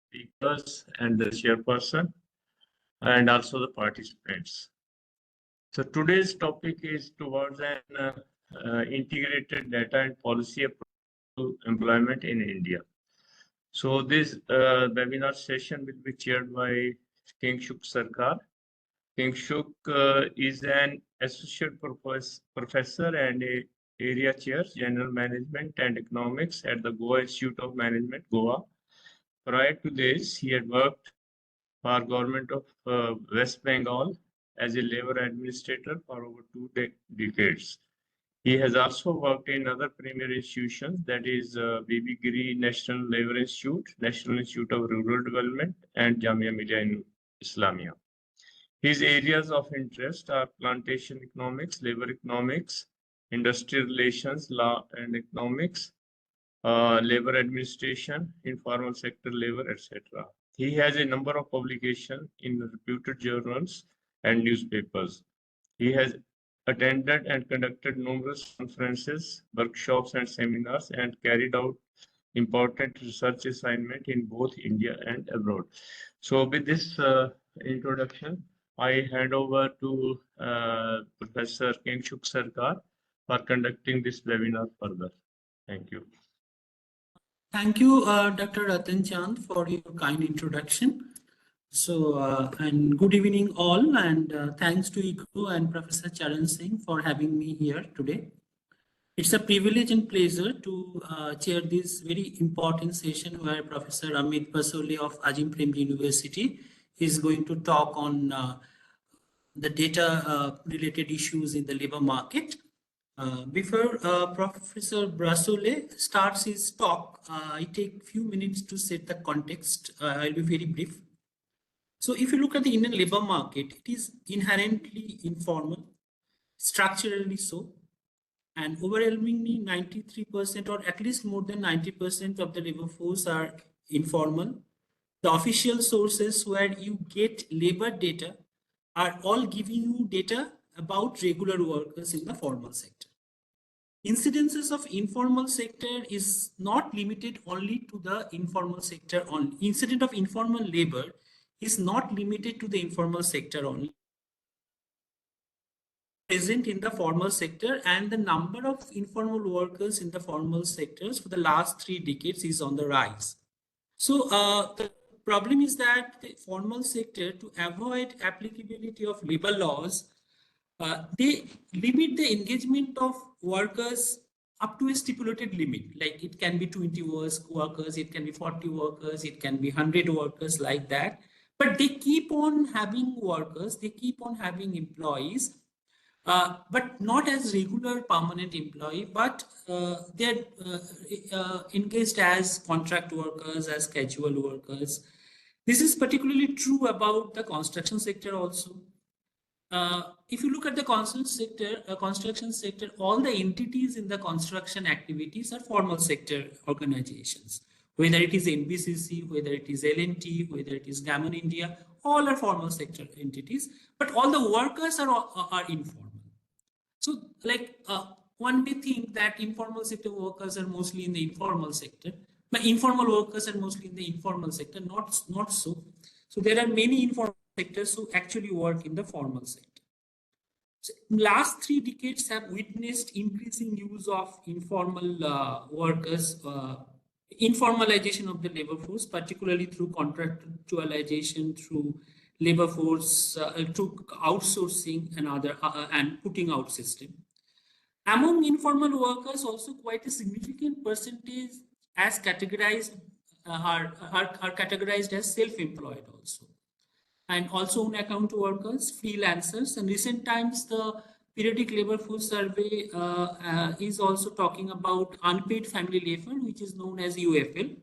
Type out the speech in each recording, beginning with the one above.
speakers and the chairperson, and also the participants. So today's topic is towards an integrated data and policy approach to employment in India. So this webinar session will be chaired by Kingshuk Sarkar. Kingshuk is an associate professor and a area chair, general management and economics at the Goa Institute of Management, Goa. Prior to this, he had worked for government of West Bengal as a labor administrator for over two decades. He has also worked in other premier institutions, that is BB Giri National Labor Institute, National Institute of Rural Development, and Jamia Millia Islamia. His areas of interest are plantation economics, labor economics, industrial relations, law and economics, labor administration, informal sector labor, etc. He has a number of publications in reputed journals and newspapers. He has attended and conducted numerous conferences, workshops, and seminars, and carried out important research assignment in both India and abroad. So with this introduction, I hand over to Professor Kingshuk Sarkar for conducting this webinar further. Thank you. Thank you, Dr. Ratan Chand, for your kind introduction. So, and good evening all, and thanks to EGROW and Professor Charan Singh for having me here today. It's a privilege and pleasure to chair this very important session where Professor Amit Basole of Azim Premji University is going to talk on the data related issues in the labor market. Before Professor Basole starts his talk, I take a few minutes to set the context. I'll be very brief. So if you look at the Indian labor market, it is inherently informal, structurally so, and overwhelmingly 93% or at least more than 90% of the labor force are informal. The official sources where you get labor data are all giving you data about regular workers in the formal sector. Incidences of informal sector is not limited only to the informal sector only. Incident of informal labor is not limited to the informal sector only. Present in the formal sector, and the number of informal workers in the formal sectors for the last 3 decades is on the rise. So the problem is that the formal sector, to avoid applicability of labor laws, they limit the engagement of workers up to a stipulated limit. Like it can be 20 workers, it can be 40 workers, it can be 100 workers, like that. But they keep on having workers, they keep on having employees, but not as regular permanent employee, but they're engaged as contract workers, as casual workers. This is particularly true about the construction sector also. If you look at the construction sector, all the entities in the construction activities are formal sector organizations. Whether it is NBCC, whether it is L&T, whether it is Gammon India, all are formal sector entities, but all the workers are informal. So like one may think that informal sector workers are mostly in the informal sector, but informal workers are mostly in the informal sector, not so. So there are many informal sectors who actually work in the formal sector. So last 3 decades have witnessed increasing use of informal workers, informalization of the labor force, particularly through contractualization, through labor force, through outsourcing and other and putting out system. Among informal workers, also quite a significant percentage as categorized are categorized as self-employed also, and also on account workers, freelancers. And recent times, the periodic labor force survey is also talking about unpaid family labor, which is known as UFL.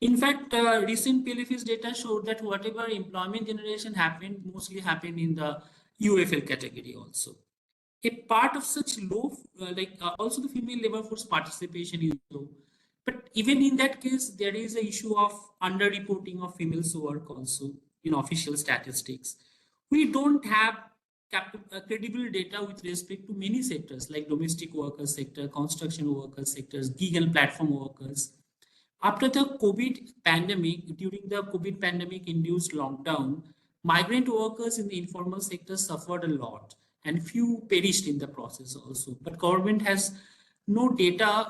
In fact, recent PLF's data showed that whatever employment generation happened, mostly happened in the UFL category also. A part of such low, also the female labor force participation is low. But even in that case, there is an issue of underreporting of females work also in official statistics. We don't have credible data with respect to many sectors like domestic workers sector, construction workers sectors, gig and platform workers. After the COVID pandemic, during the COVID pandemic induced lockdown, migrant workers in the informal sector suffered a lot and few perished in the process also. But government has no data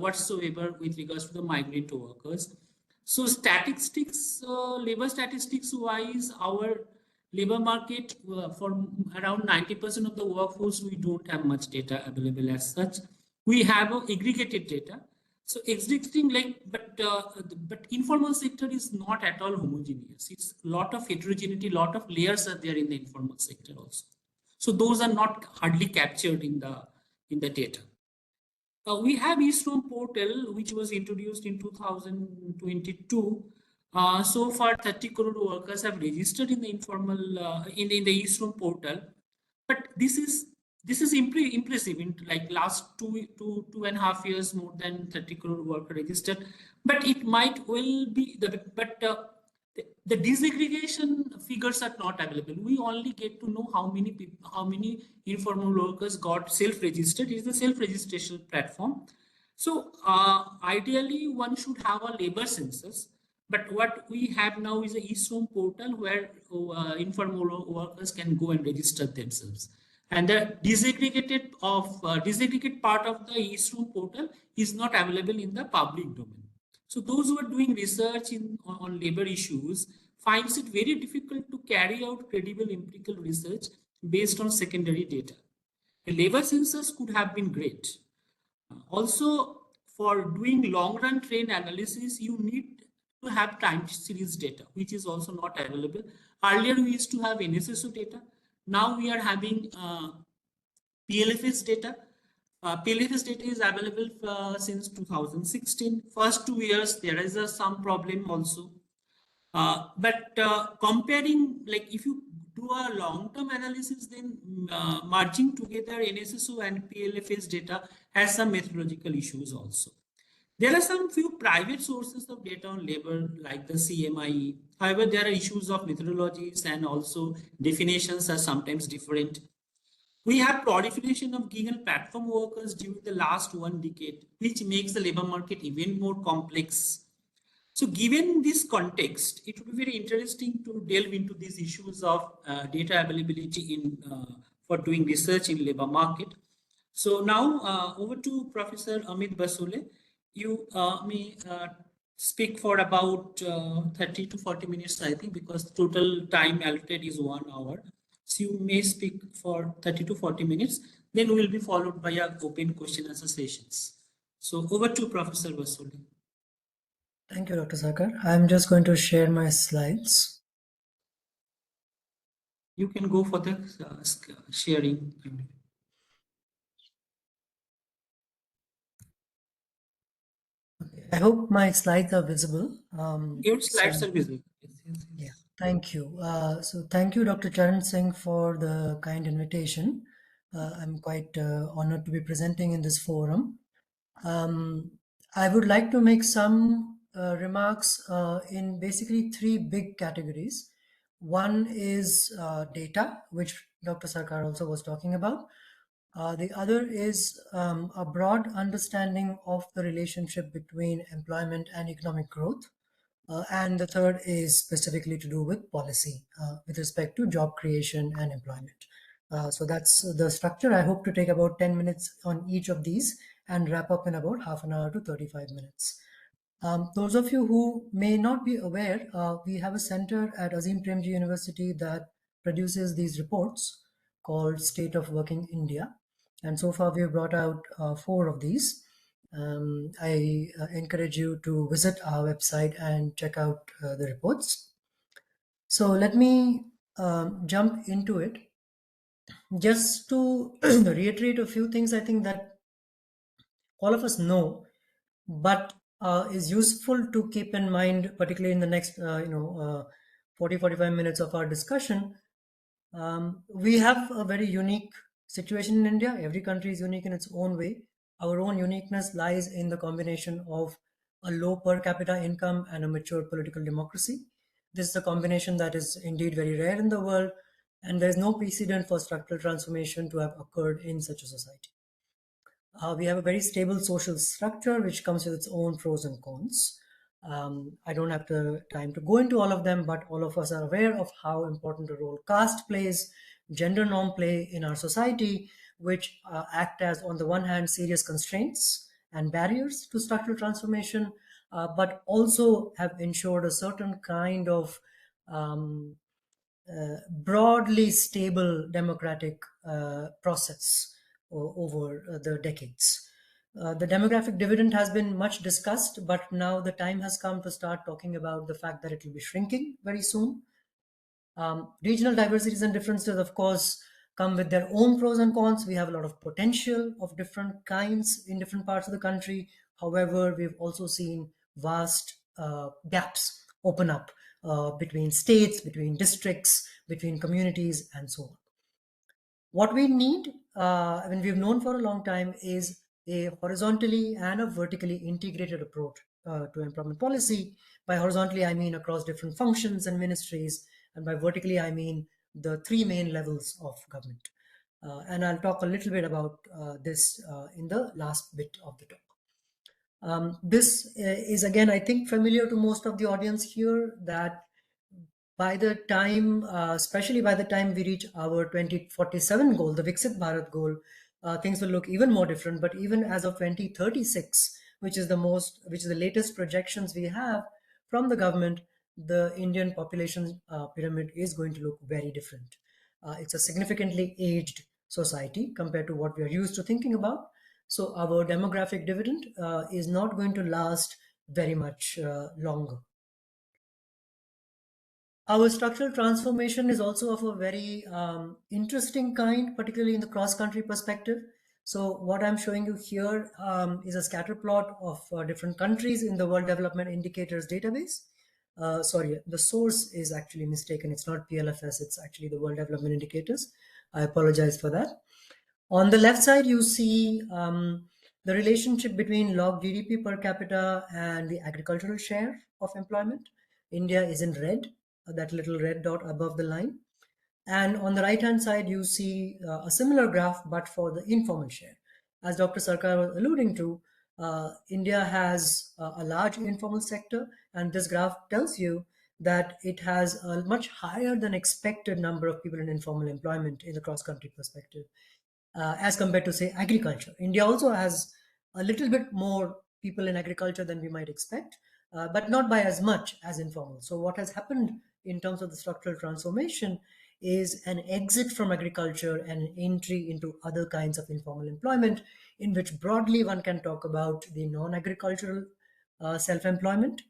whatsoever with regards to the migrant workers. So statistics, labor statistics wise, our labor market for around 90% of the workforce, we don't have much data available as such. We have aggregated data. So existing but informal sector is not at all homogeneous. It's a lot of heterogeneity, lot of layers are there in the informal sector also. So those are not hardly captured in the data. We have EGROW portal, which was introduced in 2022. So far, 30 crore workers have registered in the informal in the EGROW portal. But this is impressive. In like last two and a half years, more than 30 crore workers registered. But it might well be the disaggregation figures are not available. We only get to know how many people, how many informal workers got self-registered. It's the self-registration platform. So ideally, one should have a labor census. But what we have now is a EGROW portal where informal workers can go and register themselves. And the disaggregated part of the EGROW portal is not available in the public domain. So those who are doing research on labor issues finds it very difficult to carry out credible empirical research based on secondary data. A labor census could have been great. Also, for doing long-run trend analysis, you need to have time series data, which is also not available. Earlier, we used to have NSSO data. Now we are having PLFS data. PLFS data is available since 2016. First 2 years, there is some problem also. But comparing, like if you do a long-term analysis, then merging together NSSO and PLFS data has some methodological issues also. There are some few private sources of data on labor like the CMIE. However, there are issues of methodologies and also definitions are sometimes different. We have proliferation of gig and platform workers during the last 1 decade, which makes the labor market even more complex. So given this context, it would be very interesting to delve into these issues of data availability for doing research in labor market. So now over to Professor Amit Basole. You may speak for about 30 to 40 minutes, I think, because total time allocated is 1 hour. So you may speak for 30 to 40 minutes, then we will be followed by our open question answer sessions. So over to Professor Basole. Thank you, Dr. Sarkar. I'm just going to share my slides. You can go for the sharing. I hope my slides are visible. Your slides are visible. Yeah, thank you. So thank you, Dr. Charan Singh, for the kind invitation. I'm quite honored to be presenting in this forum. I would like to make some remarks in basically 3 big categories. One is data, which Dr. Sarkar also was talking about. The other is a broad understanding of the relationship between employment and economic growth. And the third is specifically to do with policy with respect to job creation and employment. So that's the structure. I hope to take about 10 minutes on each of these and wrap up in about half an hour to 35 minutes. Those of you who may not be aware, we have a center at Azim Premji University that produces these reports called State of Working India. And so far, we have brought out 4 of these. I encourage you to visit our website and check out the reports. So let me jump into it. Just to reiterate a few things, I think that all of us know, but is useful to keep in mind, particularly in the next 40-45 minutes of our discussion. We have a very unique situation in India. Every country is unique in its own way. Our own uniqueness lies in the combination of a low per capita income and a mature political democracy. This is a combination that is indeed very rare in the world, and there is no precedent for structural transformation to have occurred in such a society. We have a very stable social structure which comes with its own pros and cons. I don't have the time to go into all of them, but all of us are aware of how important a role caste plays, gender norm play in our society, which act as, on the one hand, serious constraints and barriers to structural transformation, but also have ensured a certain kind of broadly stable democratic process over the decades. The demographic dividend has been much discussed, but now the time has come to start talking about the fact that it will be shrinking very soon. Regional diversities and differences, of course, come with their own pros and cons. We have a lot of potential of different kinds in different parts of the country. However, we've also seen vast gaps open up between states, between districts, between communities, and so on. What we need, and we've known for a long time, is a horizontally and a vertically integrated approach to employment policy. By horizontally, I mean across different functions and ministries, and by vertically, I mean the three main levels of government. And I'll talk a little bit about this in the last bit of the talk. This is, again, I think, familiar to most of the audience here, that by the time, especially by the time we reach our 2047 goal, the Viksit Bharat goal, things will look even more different. But even as of 2036, which is the latest projections we have from the government, the Indian population pyramid is going to look very different. It's a significantly aged society compared to what we are used to thinking about. So our demographic dividend is not going to last very much longer. Our structural transformation is also of a very interesting kind, particularly in the cross-country perspective. So what I'm showing you here is a scatter plot of different countries in the World Development Indicators database. Sorry, the source is actually mistaken. It's not PLFS, it's actually the World Development Indicators. I apologize for that. On the left side, you see the relationship between log GDP per capita and the agricultural share of employment. India is in red, that little red dot above the line. And on the right-hand side, you see a similar graph, but for the informal share. As Dr. Sarkar was alluding to, India has a large informal sector, and this graph tells you that it has a much higher than expected number of people in informal employment in the cross-country perspective, as compared to, say, agriculture. India also has a little bit more people in agriculture than we might expect, but not by as much as informal. So what has happened in terms of the structural transformation is an exit from agriculture and an entry into other kinds of informal employment, in which broadly one can talk about the non-agricultural self-employment,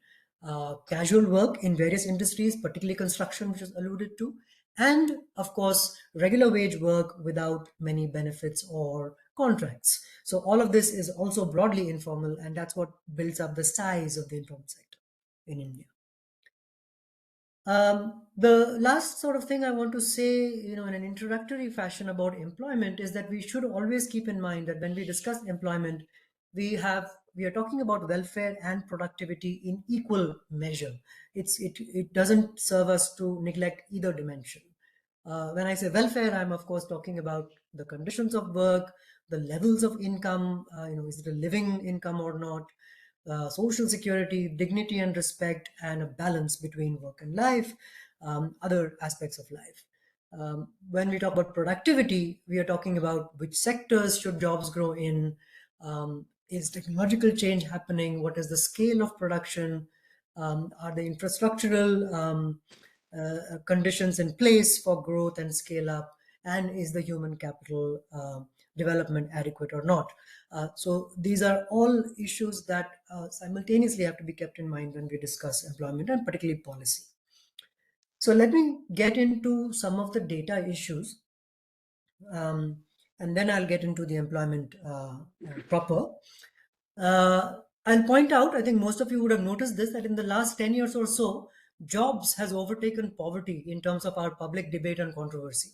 casual work in various industries, particularly construction, which is alluded to, and of course, regular wage work without many benefits or contracts. So all of this is also broadly informal, and that's what builds up the size of the informal sector in India. The last sort of thing I want to say, in an introductory fashion about employment is that we should always keep in mind that when we discuss employment, we are talking about welfare and productivity in equal measure. It doesn't serve us to neglect either dimension. When I say welfare, I'm of course talking about the conditions of work, the levels of income, is it a living income or not, social security, dignity and respect, and a balance between work and life, other aspects of life. When we talk about productivity, we are talking about which sectors should jobs grow in, is technological change happening, what is the scale of production, are the infrastructural conditions in place for growth and scale up, and is the human capital development adequate or not. So these are all issues that simultaneously have to be kept in mind when we discuss employment and particularly policy. So let me get into some of the data issues, and then I'll get into the employment proper. I'll point out, I think most of you would have noticed this, that in the last 10 years or so, jobs has overtaken poverty in terms of our public debate and controversy.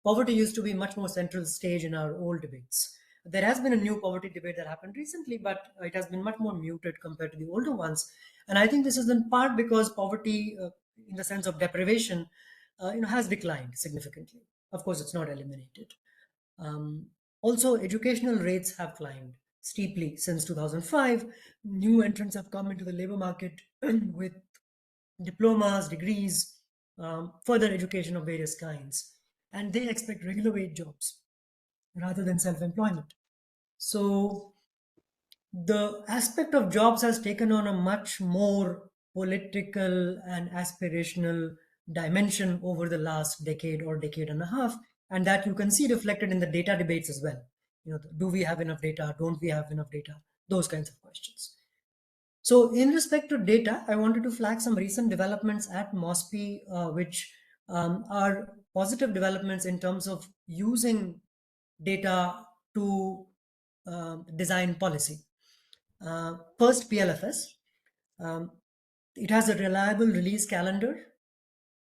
Poverty used to be much more central stage in our old debates. There has been a new poverty debate that happened recently, but it has been much more muted compared to the older ones. And I think this is in part because poverty, in the sense of deprivation, has declined significantly. Of course, it's not eliminated. Also, educational rates have climbed steeply since 2005. New entrants have come into the labor market with diplomas, degrees, further education of various kinds, and they expect regular wage jobs rather than self-employment. So the aspect of jobs has taken on a much more political and aspirational dimension over the last decade or decade and a half, and that you can see reflected in the data debates as well. Do we have enough data? Don't we have enough data? Those kinds of questions. So in respect to data, I wanted to flag some recent developments at MOSPI, which are positive developments in terms of using data to design policy. First, PLFS. It has a reliable release calendar.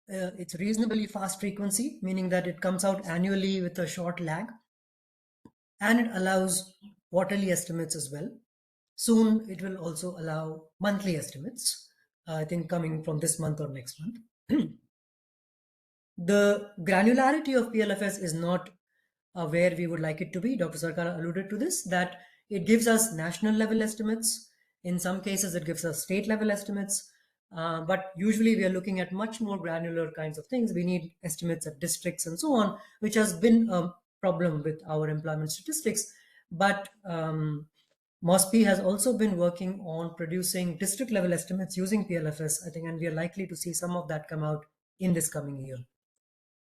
It's reasonably fast frequency, meaning that it comes out annually with a short lag. And it allows quarterly estimates as well. Soon, it will also allow monthly estimates, I think coming from this month or next month. The granularity of PLFS is not where we would like it to be. Dr. Sarkar alluded to this, that it gives us national level estimates. In some cases, it gives us state level estimates. But usually we are looking at much more granular kinds of things. We need estimates at districts and so on, which has been a problem with our employment statistics. But MOSPI has also been working on producing district level estimates using PLFS, I think, and we are likely to see some of that come out in this coming year.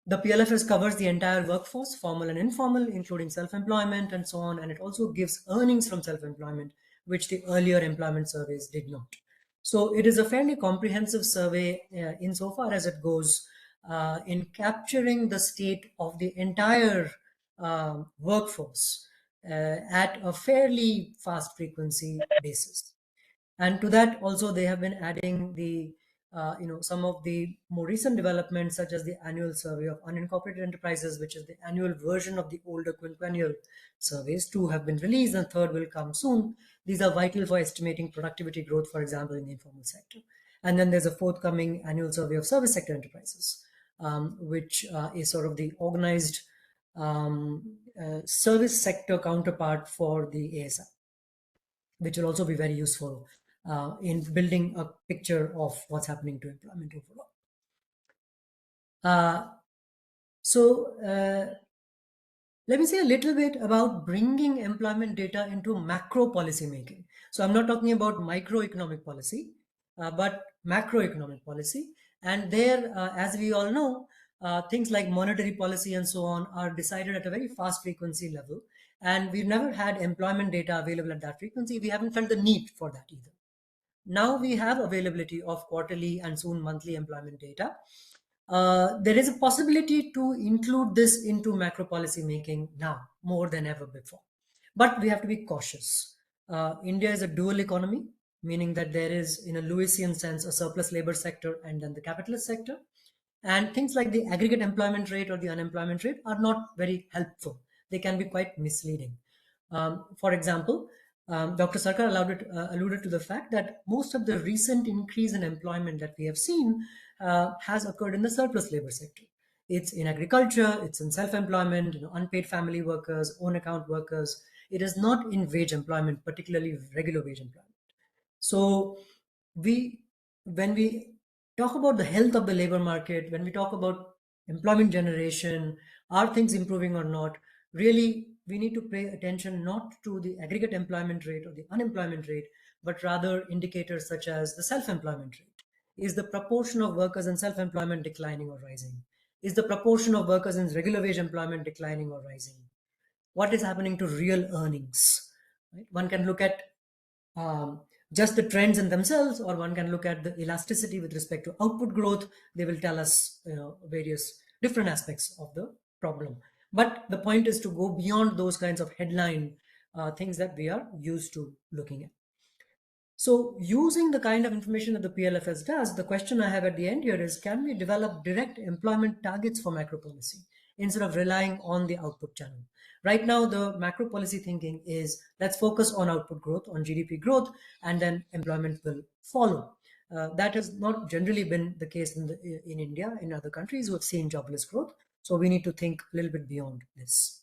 The PLFS covers the entire workforce, formal and informal, including self-employment and so on, and it also gives earnings from self-employment, which the earlier employment surveys did not. So it is a fairly comprehensive survey insofar as it goes in capturing the state of the entire workforce at a fairly fast frequency basis. And to that also they have been adding the some of the more recent developments, such as the annual survey of unincorporated enterprises, which is the annual version of the older quinquennial surveys. 2 have been released and 3rd will come soon. These are vital for estimating productivity growth, for example, in the informal sector. And then there's a forthcoming annual survey of service sector enterprises, which is sort of the organized service sector counterpart for the ASI, which will also be very useful in building a picture of what's happening to employment overall. Let me say a little bit about bringing employment data into macro policy making. So I'm not talking about microeconomic policy, but macroeconomic policy. And there, as we all know, things like monetary policy and so on are decided at a very fast frequency level. And we've never had employment data available at that frequency. We haven't felt the need for that either. Now we have availability of quarterly and soon monthly employment data. There is a possibility to include this into macro policy making now more than ever before. But we have to be cautious. India is a dual economy, meaning that there is, in a Lewisian sense, a surplus labor sector and then the capitalist sector. And things like the aggregate employment rate or the unemployment rate are not very helpful. They can be quite misleading. For example, Dr. Sarkar alluded to the fact that most of the recent increase in employment that we have seen has occurred in the surplus labor sector. It's in agriculture, it's in self-employment, unpaid family workers, own account workers. It is not in wage employment, particularly regular wage employment. So when we talk about the health of the labor market, when we talk about employment generation, are things improving or not, really we need to pay attention not to the aggregate employment rate or the unemployment rate, but rather indicators such as the self-employment rate. Is the proportion of workers in self-employment declining or rising? Is the proportion of workers in regular wage employment declining or rising? What is happening to real earnings? Right? One can look at just the trends in themselves, or one can look at the elasticity with respect to output growth. They will tell us various different aspects of the problem. But the point is to go beyond those kinds of headline things that we are used to looking at. So using the kind of information that the PLFS does, the question I have at the end here is, can we develop direct employment targets for macro policy instead of relying on the output channel? Right now, the macro policy thinking is, let's focus on output growth, on GDP growth, and then employment will follow. That has not generally been the case in India, in other countries who have seen jobless growth. So we need to think a little bit beyond this.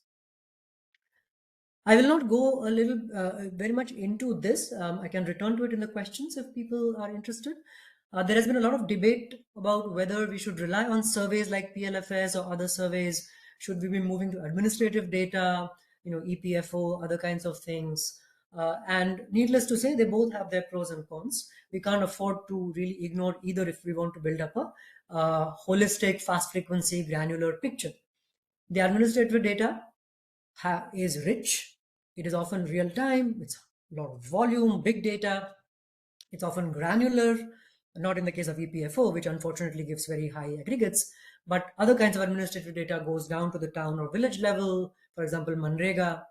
I will not go a little very much into this. I can return to it in the questions if people are interested. There has been a lot of debate about whether we should rely on surveys like PLFS or other surveys. Should we be moving to administrative data, EPFO, other kinds of things? And needless to say, they both have their pros and cons. We can't afford to really ignore either if we want to build up a holistic, fast frequency, granular picture. The administrative data is rich. It is often real time. It's a lot of volume, big data. It's often granular, not in the case of EPFO, which unfortunately gives very high aggregates, but other kinds of administrative data goes down to the town or village level, for example, Manrega.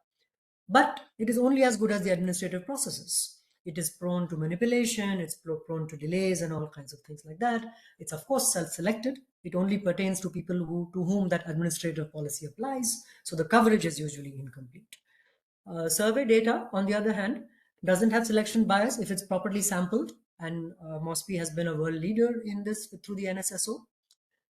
But it is only as good as the administrative processes. It is prone to manipulation, it's prone to delays and all kinds of things like that. It's of course self-selected. It only pertains to people to whom that administrative policy applies. So the coverage is usually incomplete. Survey data, on the other hand, doesn't have selection bias if it's properly sampled. And MOSPI has been a world leader in this through the NSSO.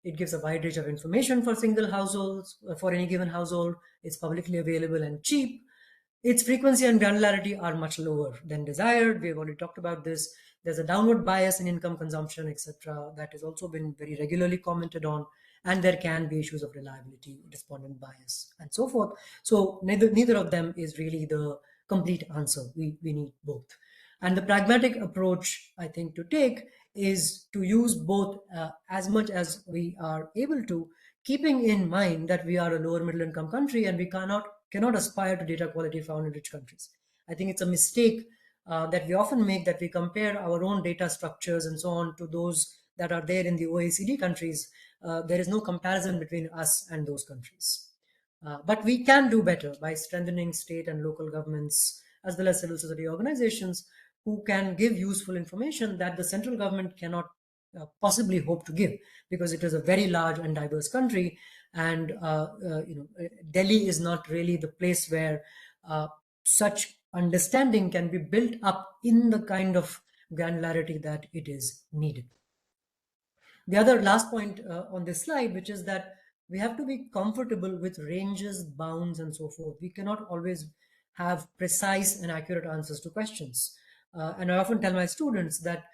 It gives a wide range of information for single households, for any given household. It's publicly available and cheap. Its frequency and granularity are much lower than desired. We've already talked about this. There's a downward bias in income consumption, etc. That has also been very regularly commented on. And there can be issues of reliability, respondent bias, and so forth. So neither of them is really the complete answer. We need both. And the pragmatic approach, I think, to take is to use both as much as we are able to, keeping in mind that we are a lower middle income country and we cannot aspire to data quality found in rich countries. I think it's a mistake that we often make, that we compare our own data structures and so on to those that are there in the OECD countries. There is no comparison between us and those countries. But we can do better by strengthening state and local governments as well as civil society organizations who can give useful information that the central government cannot possibly hope to give, because it is a very large and diverse country, and Delhi is not really the place where such understanding can be built up in the kind of granularity that it is needed. The other last point on this slide, which is that we have to be comfortable with ranges, bounds, and so forth. We cannot always have precise and accurate answers to questions. And I often tell my students that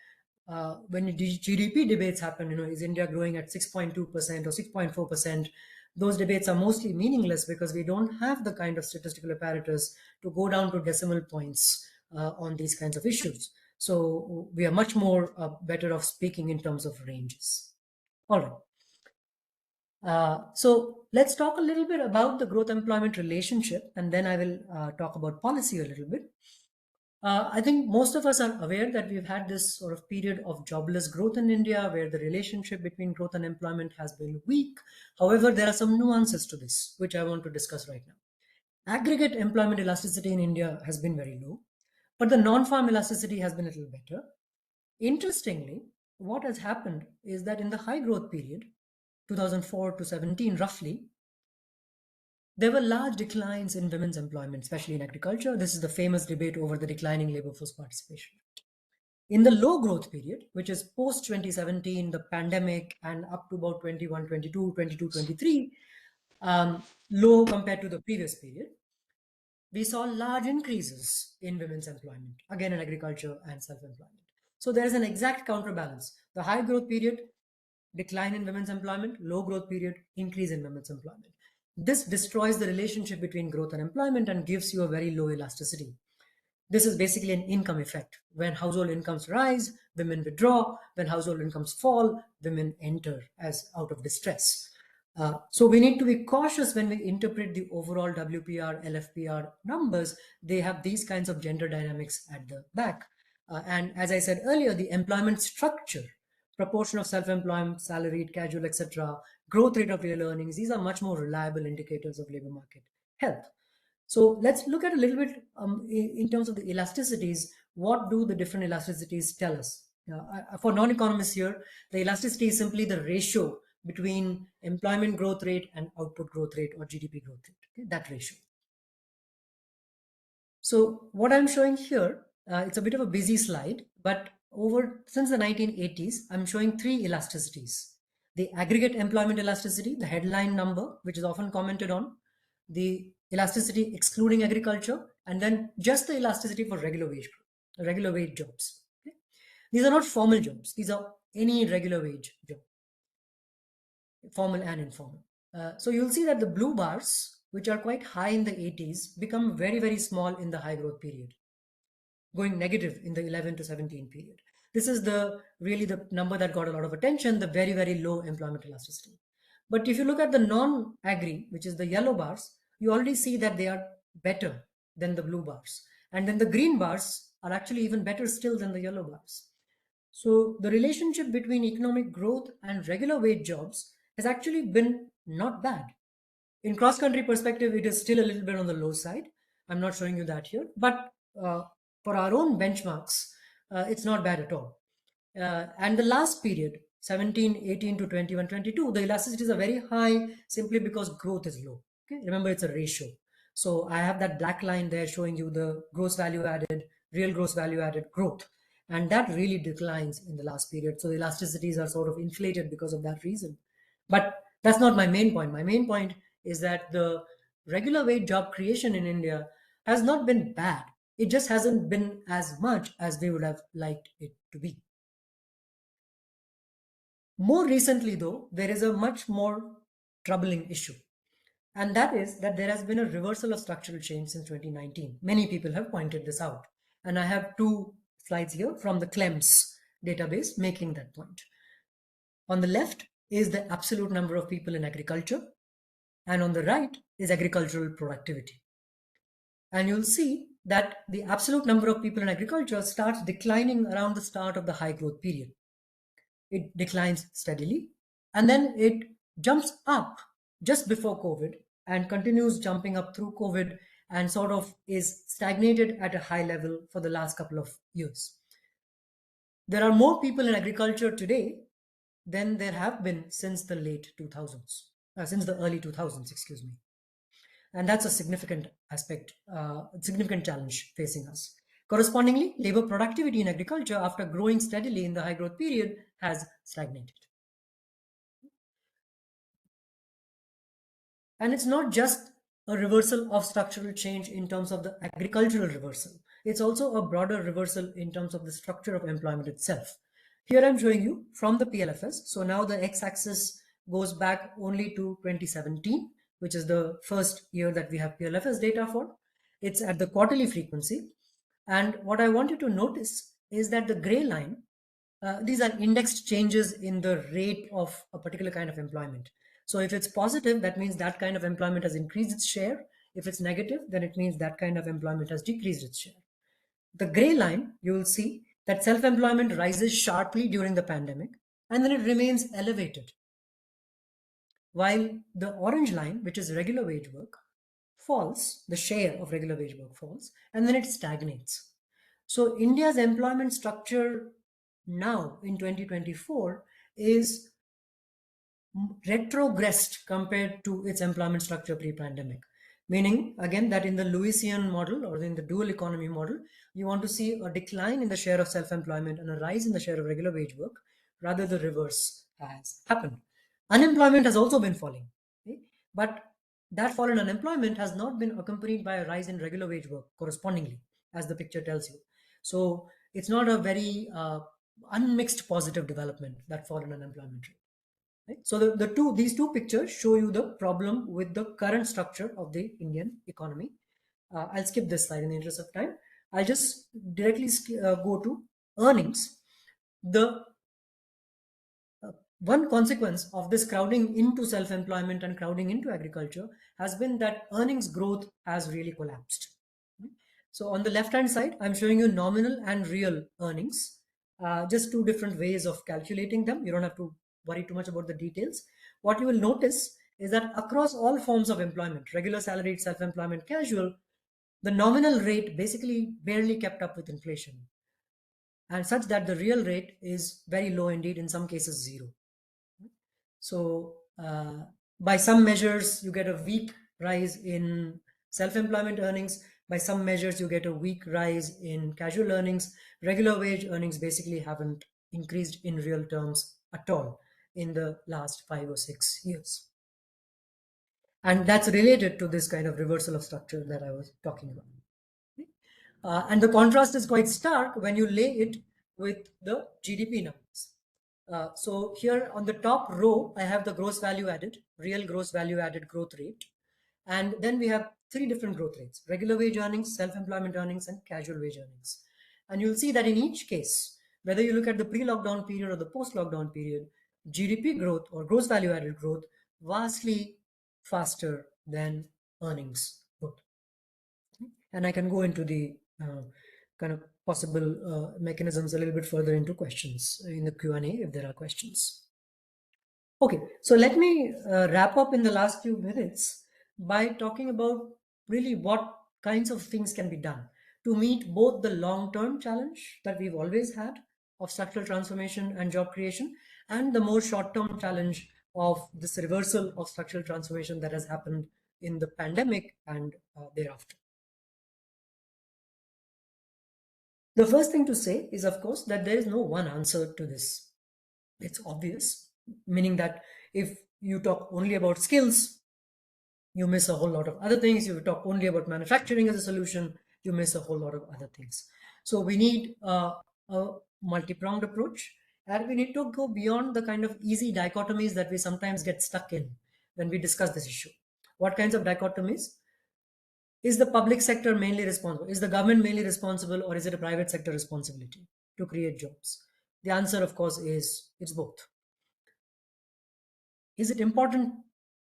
when GDP debates happen, is India growing at 6.2% or 6.4%? Those debates are mostly meaningless because we don't have the kind of statistical apparatus to go down to decimal points on these kinds of issues. So we are much more better off speaking in terms of ranges. All right. So let's talk a little bit about the growth-employment relationship, and then I will talk about policy a little bit. I think most of us are aware that we've had this sort of period of jobless growth in India, where the relationship between growth and employment has been weak. However, there are some nuances to this, which I want to discuss right now. Aggregate employment elasticity in India has been very low, but the non-farm elasticity has been a little better. Interestingly, what has happened is that in the high growth period, 2004 to 17 roughly, there were large declines in women's employment, especially in agriculture. This is the famous debate over the declining labor force participation. In the low growth period, which is post 2017, the pandemic, and up to about 21, 22, 23, low compared to the previous period, we saw large increases in women's employment, again in agriculture and self-employment. So there is an exact counterbalance. The high growth period, decline in women's employment, low growth period, increase in women's employment. This destroys the relationship between growth and employment and gives you a very low elasticity. This is basically an income effect. When household incomes rise, women withdraw. When household incomes fall, women enter as out of distress. So we need to be cautious when we interpret the overall WPR, LFPR numbers. They have these kinds of gender dynamics at the back. And as I said earlier, the employment structure, proportion of self-employment, salaried, casual, etc., growth rate of real earnings, these are much more reliable indicators of labor market health. So let's look at a little bit in terms of the elasticities. What do the different elasticities tell us? For non-economists here, the elasticity is simply the ratio between employment growth rate and output growth rate or GDP growth rate, okay? That ratio. So what I'm showing here, it's a bit of a busy slide, but since the 1980s, I'm showing three elasticities. The aggregate employment elasticity, the headline number, which is often commented on. the elasticity excluding agriculture, and then just the elasticity for regular wage jobs. Okay? These are not formal jobs. These are any regular wage job, formal and informal. So you'll see that the blue bars, which are quite high in the 80s, become very, very small in the high growth period, going negative in the 11 to 17 period. This is really the number that got a lot of attention, the very, very low employment elasticity. But if you look at the non-agri, which is the yellow bars, you already see that they are better than the blue bars. And then the green bars are actually even better still than the yellow bars. So the relationship between economic growth and regular wage jobs has actually been not bad. In cross-country perspective, it is still a little bit on the low side. I'm not showing you that here, but for our own benchmarks, it's not bad at all. And the last period, 17, 18 to 21, 22, the elasticities are very high simply because growth is low. Okay? Remember, it's a ratio. So I have that black line there showing you the gross value added, real gross value added growth. And that really declines in the last period. So the elasticities are sort of inflated because of that reason. But that's not my main point. My main point is that the regular wage job creation in India has not been bad. It just hasn't been as much as we would have liked it to be. More recently, though, there is a much more troubling issue. And that is that there has been a reversal of structural change since 2019. Many people have pointed this out. And I have two slides here from the CLEMS database making that point. On the left is the absolute number of people in agriculture, and on the right is agricultural productivity. And you'll see that the absolute number of people in agriculture starts declining around the start of the high growth period. It declines steadily, and then it jumps up just before COVID and continues jumping up through COVID and sort of is stagnated at a high level for the last couple of years. There are more people in agriculture today than there have been since the late 2000s, since the early 2000s, excuse me. And that's a significant aspect, significant challenge facing us. Correspondingly, labor productivity in agriculture after growing steadily in the high growth period has stagnated. And it's not just a reversal of structural change in terms of the agricultural reversal. It's also a broader reversal in terms of the structure of employment itself. Here I'm showing you from the PLFS. So now the x-axis goes back only to 2017, which is the first year that we have PLFS data for. It's at the quarterly frequency. And what I want you to notice is that the gray line, these are indexed changes in the rate of a particular kind of employment. So if it's positive, that means that kind of employment has increased its share. If it's negative, then it means that kind of employment has decreased its share. The gray line, you will see that self-employment rises sharply during the pandemic, and then it remains elevated. While the orange line, which is regular wage work, falls, the share of regular wage work falls, and then it stagnates. So India's employment structure now in 2024 is retrogressed compared to its employment structure pre-pandemic. Meaning, again, that in the Lewisian model or in the dual economy model, you want to see a decline in the share of self-employment and a rise in the share of regular wage work. Rather, the reverse has happened. Unemployment has also been falling, okay? But that fall in unemployment has not been accompanied by a rise in regular wage work correspondingly, as the picture tells you. So it's not a very unmixed positive development, that fall in unemployment rate. Right? So these two pictures show you the problem with the current structure of the Indian economy. I'll skip this slide in the interest of time. I'll just directly go to earnings. The one consequence of this crowding into self-employment and crowding into agriculture has been that earnings growth has really collapsed. So on the left-hand side, I'm showing you nominal and real earnings, just two different ways of calculating them. You don't have to worry too much about the details. What you will notice is that across all forms of employment, regular salaried, self-employment, casual, the nominal rate basically barely kept up with inflation, and such that the real rate is very low indeed, in some cases zero. So by some measures, you get a weak rise in self-employment earnings. By some measures, you get a weak rise in casual earnings. Regular wage earnings basically haven't increased in real terms at all in the last 5 or 6 years. And that's related to this kind of reversal of structure that I was talking about. And the contrast is quite stark when you lay it with the GDP numbers. So here on the top row, I have the gross value added, real gross value added growth rate. And then we have three different growth rates: regular wage earnings, self-employment earnings, and casual wage earnings. And you'll see that in each case, whether you look at the pre-lockdown period or the post-lockdown period, GDP growth or gross value added growth vastly faster than earnings growth. And I can go into the kind of possible mechanisms a little bit further into questions in the Q&A if there are questions. Okay, so let me wrap up in the last few minutes by talking about really what kinds of things can be done to meet both the long-term challenge that we've always had of structural transformation and job creation, and the more short-term challenge of this reversal of structural transformation that has happened in the pandemic and thereafter. The first thing to say is, of course, that there is no one answer to this. It's obvious, meaning that if you talk only about skills, you miss a whole lot of other things. If you talk only about manufacturing as a solution, you miss a whole lot of other things. So we need a multi-pronged approach, and we need to go beyond the kind of easy dichotomies that we sometimes get stuck in when we discuss this issue. What kinds of dichotomies? Is the public sector mainly responsible? Is the government mainly responsible, or is it a private sector responsibility to create jobs? The answer, of course, is it's both. Is it important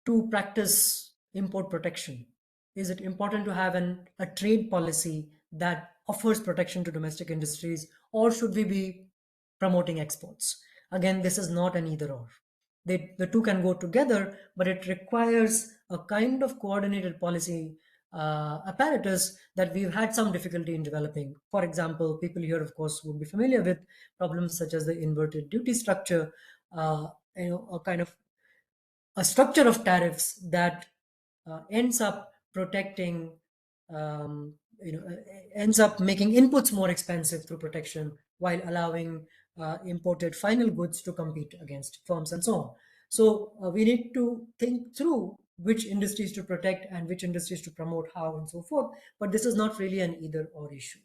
to practice import protection? Is it important to have a trade policy that offers protection to domestic industries, or should we be promoting exports? Again, this is not an either or. The two can go together, but it requires a kind of coordinated policy apparatus that we've had some difficulty in developing. For example, people here, of course, would be familiar with problems such as the inverted duty structure, a kind of a structure of tariffs that ends up protecting, ends up making inputs more expensive through protection while allowing imported final goods to compete against firms and so on. So we need to think through which industries to protect and which industries to promote, how and so forth. But this is not really an either or issue.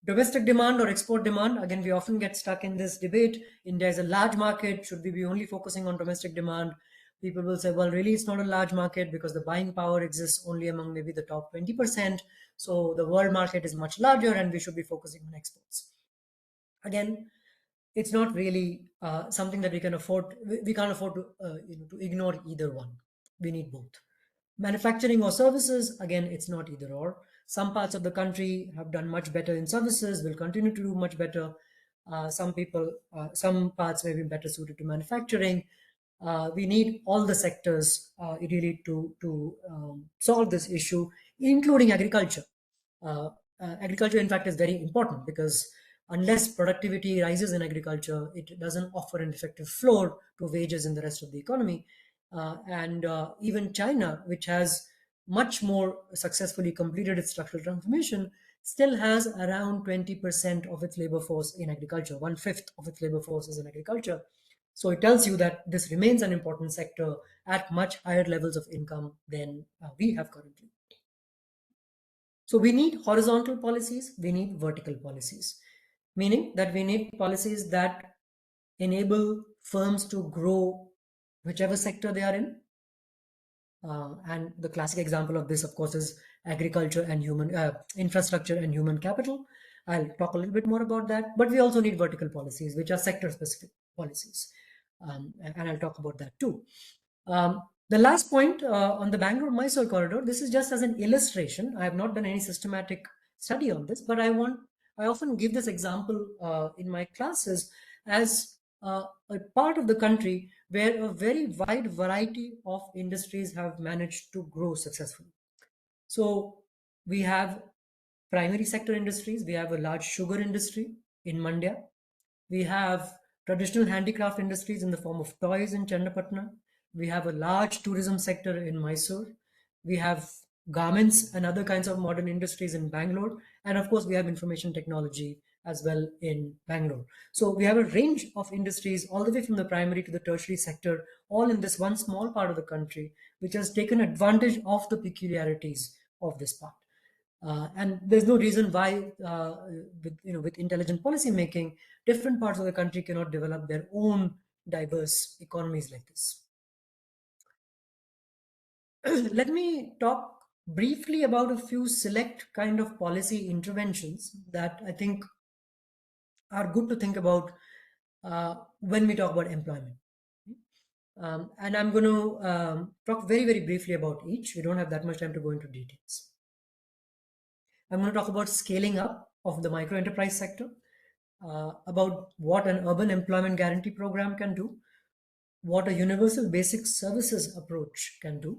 Domestic demand or export demand, again, we often get stuck in this debate. India is a large market. Should we be only focusing on domestic demand? People will say, well, really, it's not a large market because the buying power exists only among maybe the top 20%. So the world market is much larger and we should be focusing on exports. Again, it's not really something that we can afford. We can't afford to ignore either one. We need both. Manufacturing or services, again, it's not either or. Some parts of the country have done much better in services, will continue to do much better. Some parts may be better suited to manufacturing. We need all the sectors really to solve this issue, including agriculture. Agriculture, in fact, is very important because unless productivity rises in agriculture, it doesn't offer an effective floor to wages in the rest of the economy. Even China, which has much more successfully completed its structural transformation, still has around 20% of its labor force in agriculture. 1/5 of its labor force is in agriculture. So it tells you that this remains an important sector at much higher levels of income than we have currently. So we need horizontal policies, we need vertical policies, meaning that we need policies that enable firms to grow whichever sector they are in. And the classic example of this, of course, is agriculture and human infrastructure and human capital. I'll talk a little bit more about that, but we also need vertical policies, which are sector-specific policies. And I'll talk about that too. The last point on the Bangalore-Mysore corridor, this is just as an illustration. I have not done any systematic study on this, but I often give this example in my classes as a part of the country where a very wide variety of industries have managed to grow successfully. So we have primary sector industries. We have a large sugar industry in Mandya. We have traditional handicraft industries in the form of toys in Chennapatna. We have a large tourism sector in Mysore. We have garments and other kinds of modern industries in Bangalore. And of course, we have information technology as well in Bangalore. So we have a range of industries all the way from the primary to the tertiary sector, all in this one small part of the country, which has taken advantage of the peculiarities of this part. And there's no reason why, with intelligent policy making, different parts of the country cannot develop their own diverse economies like this. Let me talk briefly about a few select kind of policy interventions that I think are good to think about when we talk about employment. And I'm going to talk very, very briefly about each. We don't have that much time to go into details. I'm going to talk about scaling up of the micro enterprise sector, about what an urban employment guarantee program can do, what a universal basic services approach can do,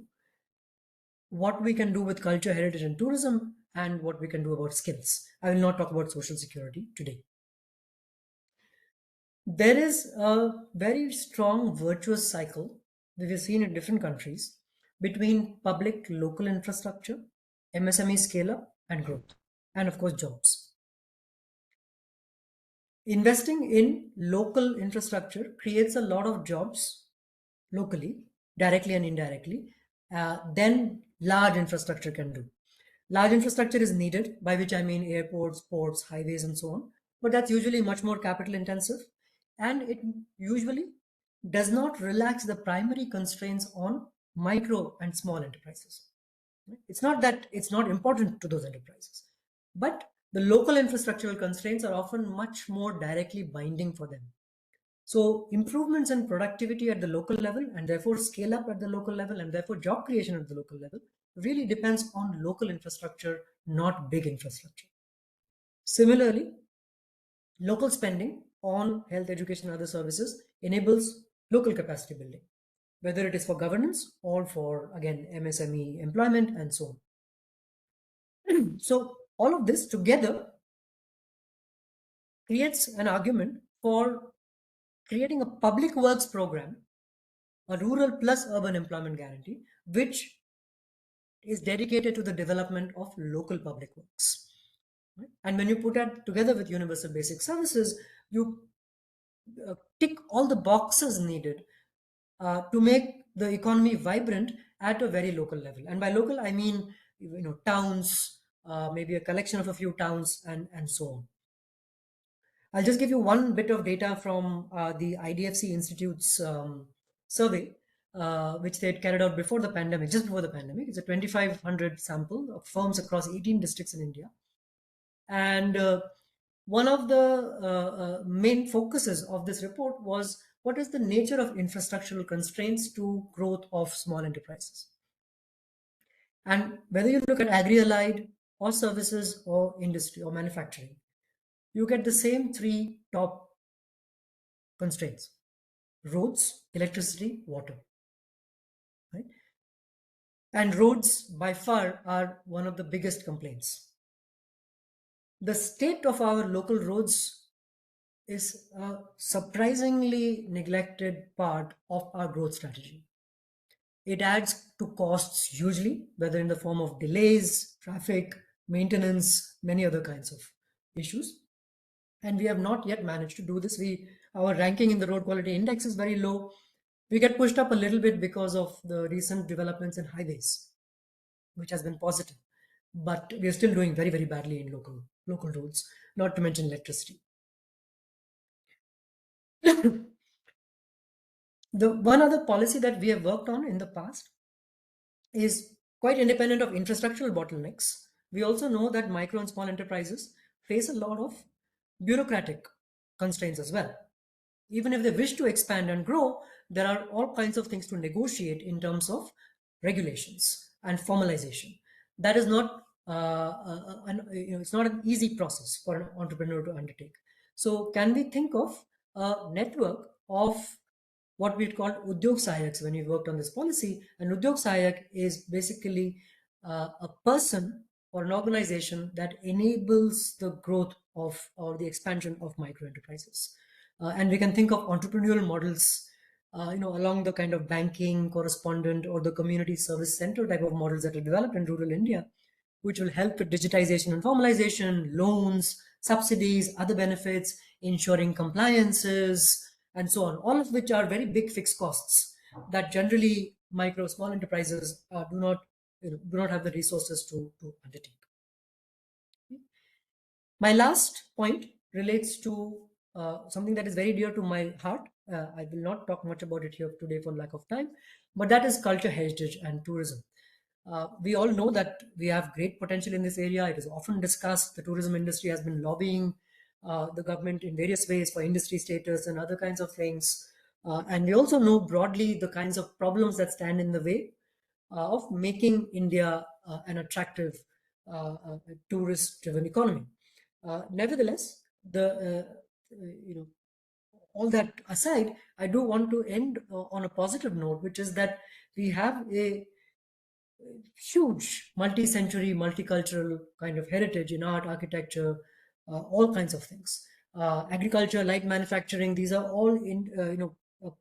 what we can do with culture, heritage, and tourism, and what we can do about skills. I will not talk about social security today. There is a very strong virtuous cycle that we've seen in different countries between public local infrastructure, MSME scale up, and growth, and of course, jobs. Investing in local infrastructure creates a lot of jobs locally, directly and indirectly, then large infrastructure can do. Large infrastructure is needed, by which I mean airports, ports, highways, and so on. But that's usually much more capital intensive. And it usually does not relax the primary constraints on micro and small enterprises. It's not that it's not important to those enterprises, but the local infrastructural constraints are often much more directly binding for them. So improvements in productivity at the local level, and therefore scale up at the local level, and therefore job creation at the local level, really depends on local infrastructure, not big infrastructure. Similarly, local spending on health, education, and other services enables local capacity building, whether it is for governance or for, again, MSME employment and so on. So all of this together creates an argument for creating a public works program, a rural plus urban employment guarantee, which is dedicated to the development of local public works. And when you put that together with universal basic services, you tick all the boxes needed to make the economy vibrant at a very local level. And by local, I mean, towns, maybe a collection of a few towns, and so on. I'll just give you one bit of data from the IDFC Institute's survey, which they had carried out before the pandemic, just before the pandemic. It's a 2,500 sample of firms across 18 districts in India. And one of the main focuses of this report was what is the nature of infrastructural constraints to growth of small enterprises. And whether you look at agri-allied or services or industry or manufacturing, you get the same three top constraints: roads, electricity, water. Right? And roads by far are one of the biggest complaints. The state of our local roads is a surprisingly neglected part of our growth strategy. It adds to costs hugely, whether in the form of delays, traffic, maintenance, many other kinds of issues. And we have not yet managed to do this. Our ranking in the road quality index is very low. We get pushed up a little bit because of the recent developments in highways, which has been positive. But we are still doing very, very badly in local roads, not to mention electricity. The one other policy that we have worked on in the past is quite independent of infrastructural bottlenecks. We also know that micro and small enterprises face a lot of bureaucratic constraints as well. Even if they wish to expand and grow, there are all kinds of things to negotiate in terms of regulations and formalization. That is not it's not an easy process for an entrepreneur to undertake. So can we think of a network of what we call Udyog Sahayaks when we worked on this policy? And Udyog Sahayak is basically a person or an organization that enables the growth of or the expansion of micro enterprises. And we can think of entrepreneurial models, along the kind of banking correspondent or the community service center type of models that are developed in rural India, which will help with digitization and formalization, loans, subsidies, other benefits, ensuring compliances, and so on, all of which are very big fixed costs that generally small enterprises do not have the resources to undertake. My last point relates to something that is very dear to my heart. I will not talk much about it here today for lack of time, but that is culture, heritage, and tourism. We all know that we have great potential in this area. It is often discussed. The tourism industry has been lobbying the government in various ways for industry status and other kinds of things. And we also know broadly the kinds of problems that stand in the way of making India an attractive tourist-driven economy. Nevertheless, all that aside, I do want to end on a positive note, which is that we have a huge multi-century, multicultural kind of heritage in art, architecture, all kinds of things. Agriculture, light manufacturing, these are all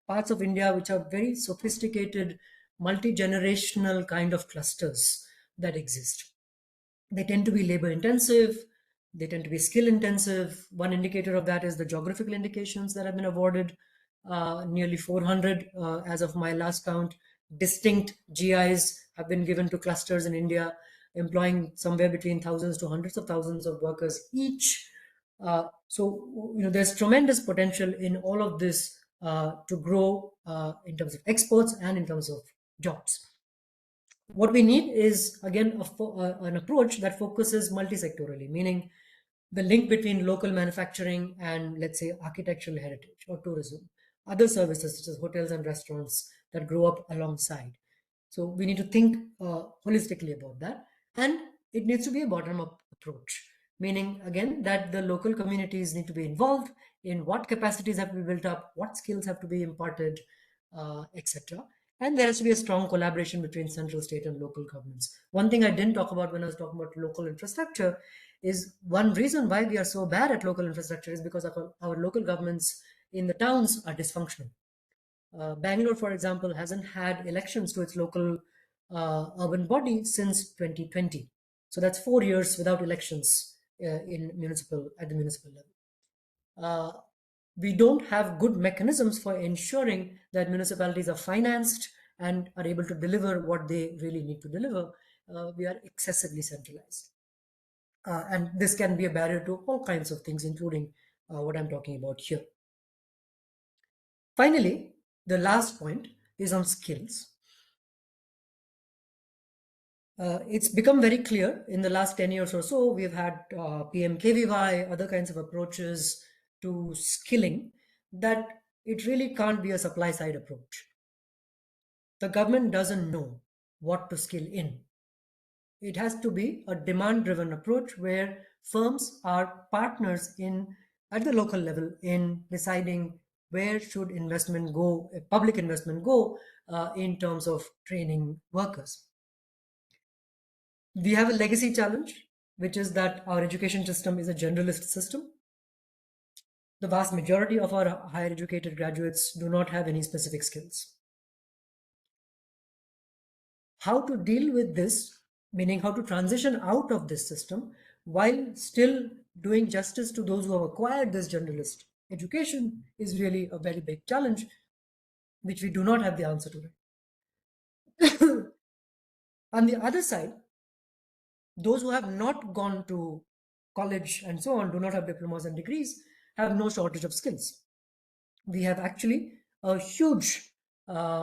parts of India which are very sophisticated, multi-generational kind of clusters that exist. They tend to be labor intensive, they tend to be skill intensive. One indicator of that is the geographical indications that have been awarded, nearly 400 as of my last count. Distinct GIs have been given to clusters in India, employing somewhere between thousands to hundreds of thousands of workers each. So there's tremendous potential in all of this to grow in terms of exports and in terms of jobs. What we need is, again, an approach that focuses multi-sectorally, meaning the link between local manufacturing and, let's say, architectural heritage or tourism, other services such as hotels and restaurants that grow up alongside. So we need to think holistically about that. And it needs to be a bottom-up approach, meaning, again, that the local communities need to be involved in what capacities have to be built up, what skills have to be imparted, etc. And there has to be a strong collaboration between central, state, and local governments. One thing I didn't talk about when I was talking about local infrastructure is one reason why we are so bad at local infrastructure is because our local governments in the towns are dysfunctional. Bangalore, for example, hasn't had elections to its local urban body since 2020. So that's 4 years without elections at the municipal level. We don't have good mechanisms for ensuring that municipalities are financed and are able to deliver what they really need to deliver. We are excessively centralized. And this can be a barrier to all kinds of things, including what I'm talking about here. Finally, the last point is on skills. It's become very clear in the last 10 years or so, we've had PMKVY, other kinds of approaches to skilling, that it really can't be a supply side approach. The government doesn't know what to skill in. It has to be a demand-driven approach where firms are partners at the local level in deciding where should investment go, public investment go in terms of training workers. We have a legacy challenge, which is that our education system is a generalist system. The vast majority of our higher educated graduates do not have any specific skills. How to deal with this, meaning how to transition out of this system while still doing justice to those who have acquired this generalist education, is really a very big challenge, which we do not have the answer to. On the other side, those who have not gone to college and so on, do not have diplomas and degrees, have no shortage of skills. We have actually a huge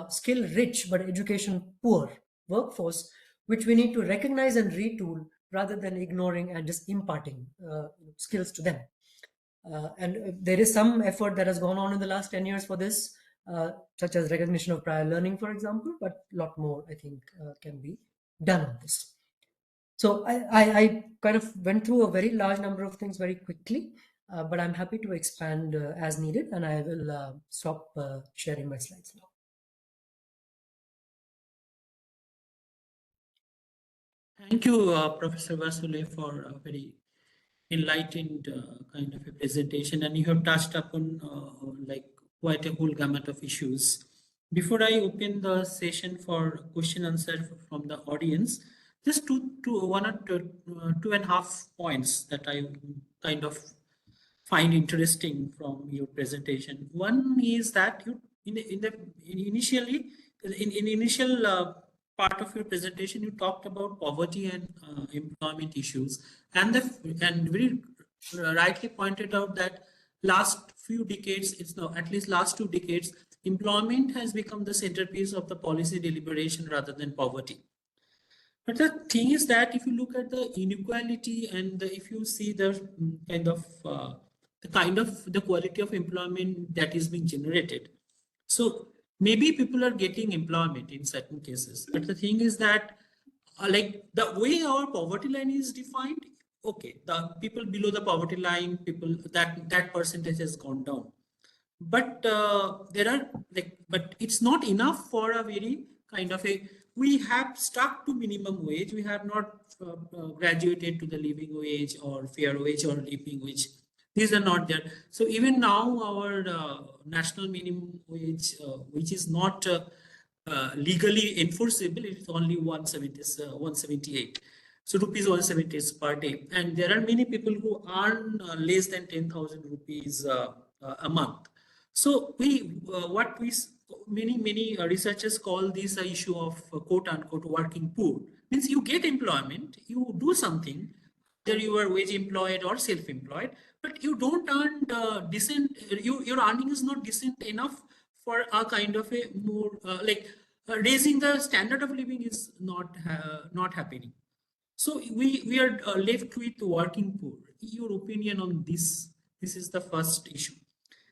skill-rich but education-poor workforce, which we need to recognize and retool rather than ignoring and just imparting skills to them. And there is some effort that has gone on in the last 10 years for this, such as recognition of prior learning, for example, but a lot more, I think, can be done on this. So I kind of went through a very large number of things very quickly, but I'm happy to expand as needed, and I will stop sharing my slides now. Thank you, Professor Basole, for a very enlightened kind of a presentation, and you have touched upon like quite a whole gamut of issues. Before I open the session for question answer from the audience, just one or two and a half points that I kind of find interesting from your presentation. One is that you in initial part of your presentation, you talked about poverty and employment issues, and very rightly pointed out that last few decades, it's now at least last 2 decades, employment has become the centerpiece of the policy deliberation rather than poverty. But the thing is that if you look at the inequality and if you see the the quality of employment that is being generated, so maybe people are getting employment in certain cases. But the thing is that like the way our poverty line is defined, okay, the people below the poverty line, people that percentage has gone down. But there are but it's not enough for a very kind of a, we have stuck to minimum wage. We have not graduated to the living wage or fair wage or living wage. These are not there. So even now our national minimum wage, which is not legally enforceable, it is only 178. So rupees 178 per day. And there are many people who earn less than 10,000 rupees a month. So many researchers call this an issue of quote unquote working poor. Means you get employment, you do something, whether you are wage employed or self-employed, but you don't earn decent. Your earning is not decent enough for a kind of a more raising the standard of living is not happening. So we are left with working poor. Your opinion on this? This is the first issue.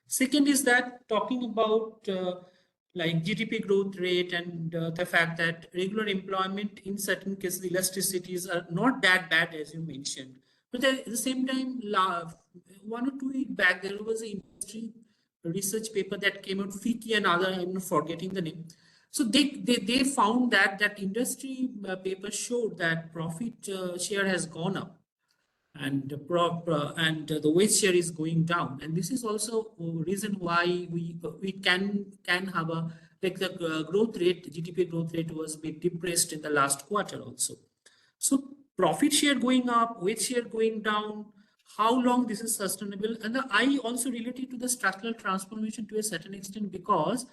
Second is that talking about like GDP growth rate and the fact that regular employment in certain cases, elasticities are not that bad as you mentioned. But at the same time, 1 or 2 weeks back, there was an industry research paper that came out, FICI and other, I'm forgetting the name. So they found that industry paper showed that profit share has gone up, and the wage share is going down, and this is also a reason why we can have a the growth rate, GDP growth rate was a bit depressed in the last quarter also. So profit share going up, wage share going down, how long this is sustainable? And I also related to the structural transformation to a certain extent, because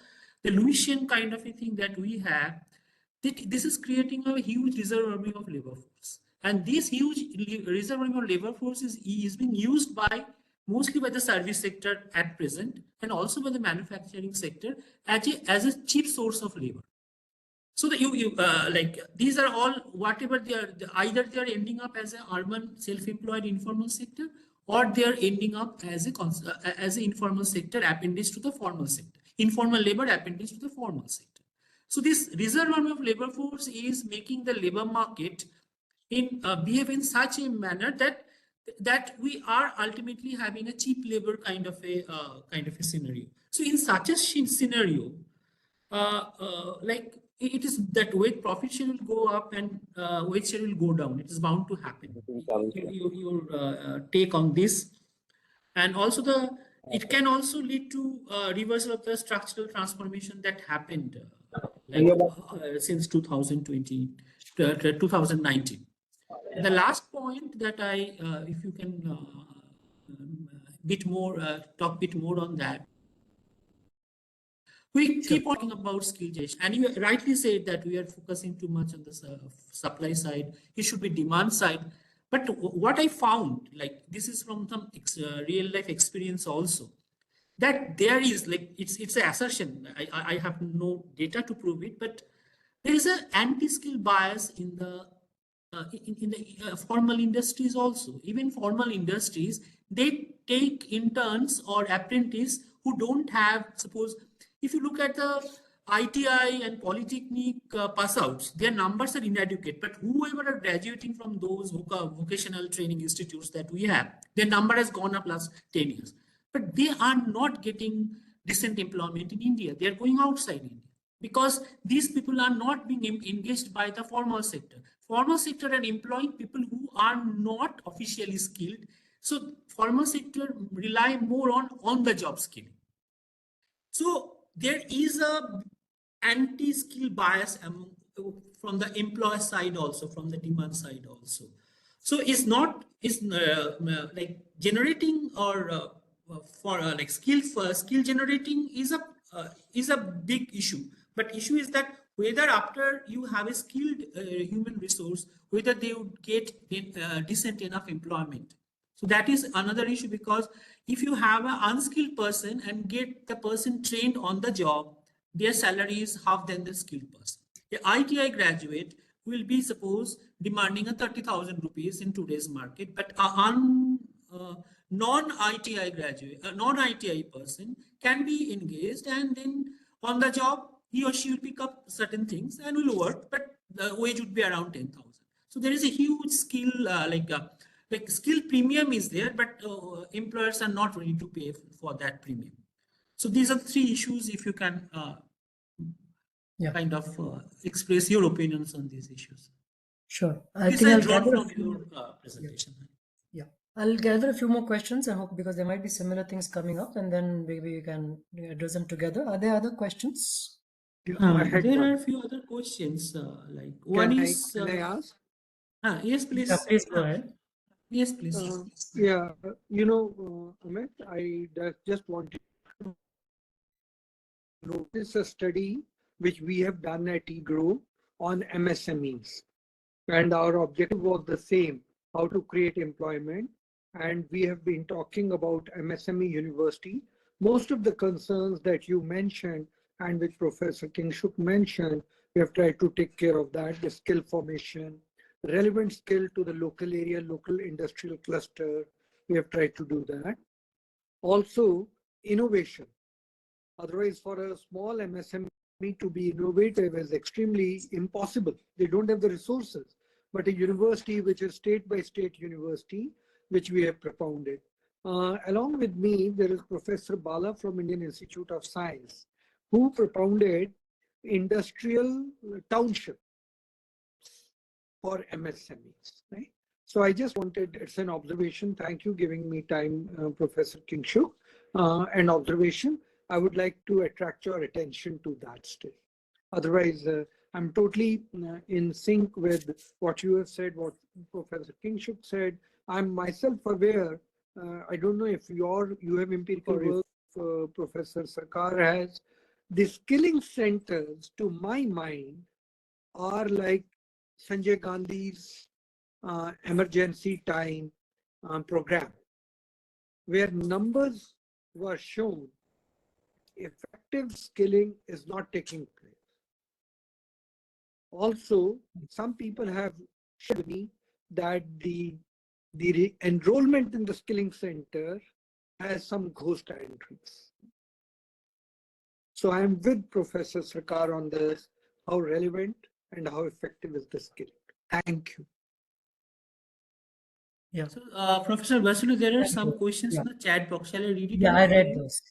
the Lewisian kind of a thing that we have, this is creating a huge reserve army of labor force. And this huge reserve army of labor force is being used by mostly by the service sector at present, and also by the manufacturing sector as a cheap source of labor. So that these are all, whatever they are, either they are ending up as an urban self-employed informal sector, or they are ending up as an informal sector appendage to the formal sector, informal labor appendage to the formal sector. So this reserve army of labor force is making the labor market behave in such a manner that we are ultimately having a cheap labor kind of a scenario. So in such a scenario, it is that wage profit share will go up and wage share will go down. It is bound to happen. Your take on this, and also it can also lead to reversal of the structural transformation that happened since 2019. And the last point that if you can talk a bit more on that. We keep talking about skill generation, and you rightly said that we are focusing too much on the supply side. It should be demand side. But what I found, like this is from some real life experience also, that there is it's an assertion. I have no data to prove it, but there is an anti-skill bias in the formal industries also. Even formal industries, they take interns or apprentices who don't have, suppose, if you look at the ITI and Polytechnic pass outs, their numbers are inadequate. But whoever are graduating from those vocational training institutes that we have, their number has gone up last 10 years. But they are not getting decent employment in India. They are going outside India, because these people are not being engaged by the formal sector. Formal sector are employing people who are not officially skilled. So formal sector rely more on the job skilling. So there is a anti-skill bias from the employer side also, from the demand side also. So it's not like generating or for like skill generating is a big issue. But issue is that whether after you have a skilled human resource, whether they would get decent enough employment. So that is another issue, because if you have an unskilled person and get the person trained on the job, their salary is half than the skilled person. The ITI graduate will be, suppose, demanding a 30,000 rupees in today's market, but non-ITI graduate, a non-ITI person can be engaged, and then on the job, he or she will pick up certain things and will work, but the wage would be around 10,000. So there is a huge skill, like skill premium is there, but employers are not ready to pay for that premium. So these are the three issues. If you can kind of express your opinions on these issues. Sure. I think I'll gather from your presentation. Yeah, I'll gather a few more questions, I hope, because there might be similar things coming up, and then maybe we can address them together. Are there other questions? There are a few other questions. Like one is. Can I ask? Yes, please. Yeah, please go ahead. Yes, please. Yeah, Amit, I just wanted to notice a study which we have done at EGROW on MSMEs. And our objective was the same, how to create employment. And we have been talking about MSME University. Most of the concerns that you mentioned and which Professor Kingshuk mentioned, we have tried to take care of that, the skill formation, relevant skill to the local area, local industrial cluster. We have tried to do that. Also, innovation. Otherwise, for a small MSME to be innovative is extremely impossible. They don't have the resources. But a university which is state by state university, which we have propounded. Along with me, there is Professor Bala from Indian Institute of Science, who propounded industrial township for MSMEs, right? So I just wanted, it's an observation. Thank you giving me time, Professor Kingshuk. An observation, I would like to attract your attention to that still. Otherwise, I'm totally in sync with what you have said, what Professor Kingshuk said. I'm myself aware, I don't know if you have empirical work, Professor Sarkar has. The skilling centers, to my mind, are like Sanjay Gandhi's emergency time program, where numbers were shown, effective skilling is not taking place. Also, some people have shared with me that the enrollment in the skilling center has some ghost entries. So I'm with Professor Sarkar on this, how relevant and how effective is the skilling. Thank you. Yeah. So, Professor Basole, there are some questions in the chat box. Shall I read it? Yeah, I read those.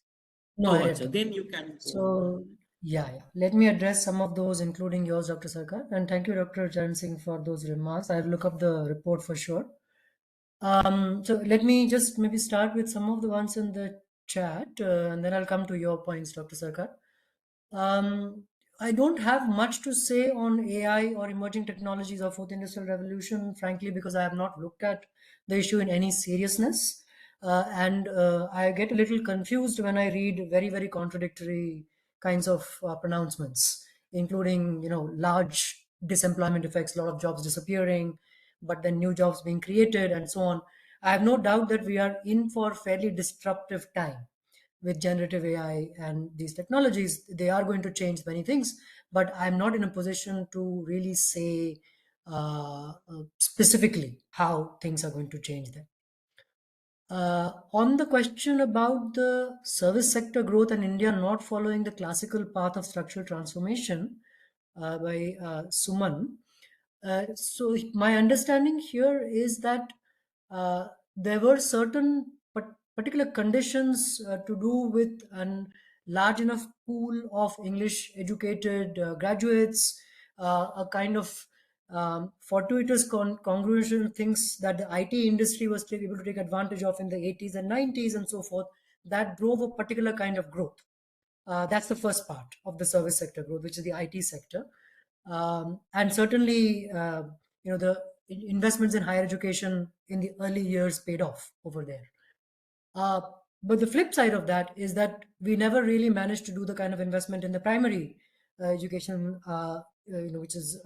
No, I read then you can. So, yeah. Let me address some of those, including yours, Dr. Sarkar. And thank you, Dr. Charan Singh, for those remarks. I'll look up the report for sure. So let me just maybe start with some of the ones in the chat, and then I'll come to your points, Dr. Sarkar. I don't have much to say on AI or emerging technologies or fourth industrial revolution, frankly, because I have not looked at the issue in any seriousness. And I get a little confused when I read very, very contradictory kinds of pronouncements, including, large disemployment effects, a lot of jobs disappearing, but then new jobs being created and so on. I have no doubt that we are in for fairly disruptive time with generative AI and these technologies. They are going to change many things, but I'm not in a position to really say specifically how things are going to change them. On the question about the service sector growth and India not following the classical path of structural transformation by Suman. So my understanding here is that there were certain particular conditions to do with a large enough pool of English educated graduates, a kind of fortuitous congruation things that the IT industry was able to take advantage of in the 80s and 90s and so forth, that drove a particular kind of growth. That's the first part of the service sector growth, which is the IT sector. And certainly, the investments in higher education in the early years paid off over there. But the flip side of that is that we never really managed to do the kind of investment in the primary education, which is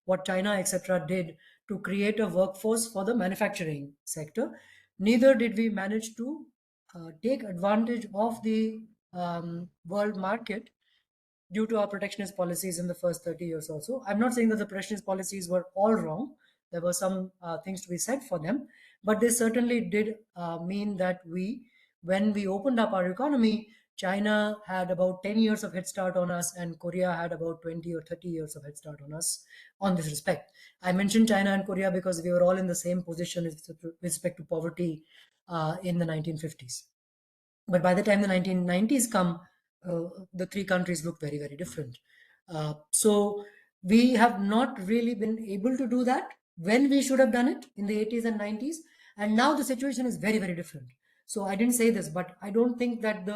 what China, etc., did to create a workforce for the manufacturing sector. Neither did we manage to take advantage of the world market due to our protectionist policies in the first 30 years or so. I'm not saying that the protectionist policies were all wrong. There were some things to be said for them, but they certainly did mean that when we opened up our economy, China had about 10 years of head start on us, and Korea had about 20 or 30 years of head start on us on this respect. I mentioned China and Korea because we were all in the same position with respect to poverty in the 1950s. But by the time the 1990s come, the three countries look very, very different. So we have not really been able to do that when we should have done it in the 80s and 90s. And now the situation is very, very different. So I didn't say this, but I don't think that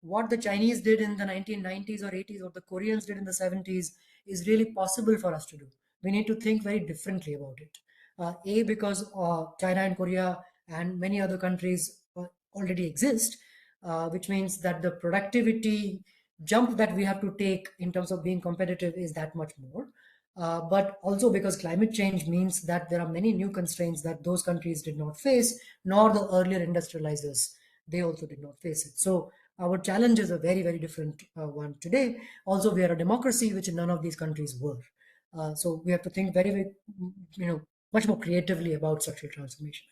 what the Chinese did in the 1990s or 80s or the Koreans did in the 70s is really possible for us to do. We need to think very differently about it. Because China and Korea and many other countries already exist, which means that the productivity jump that we have to take in terms of being competitive is that much more. But also because climate change means that there are many new constraints that those countries did not face, nor the earlier industrializers, they also did not face it. So our challenge is a very, very different one today. Also, we are a democracy, which none of these countries were. So we have to think very, very, much more creatively about structural transformation.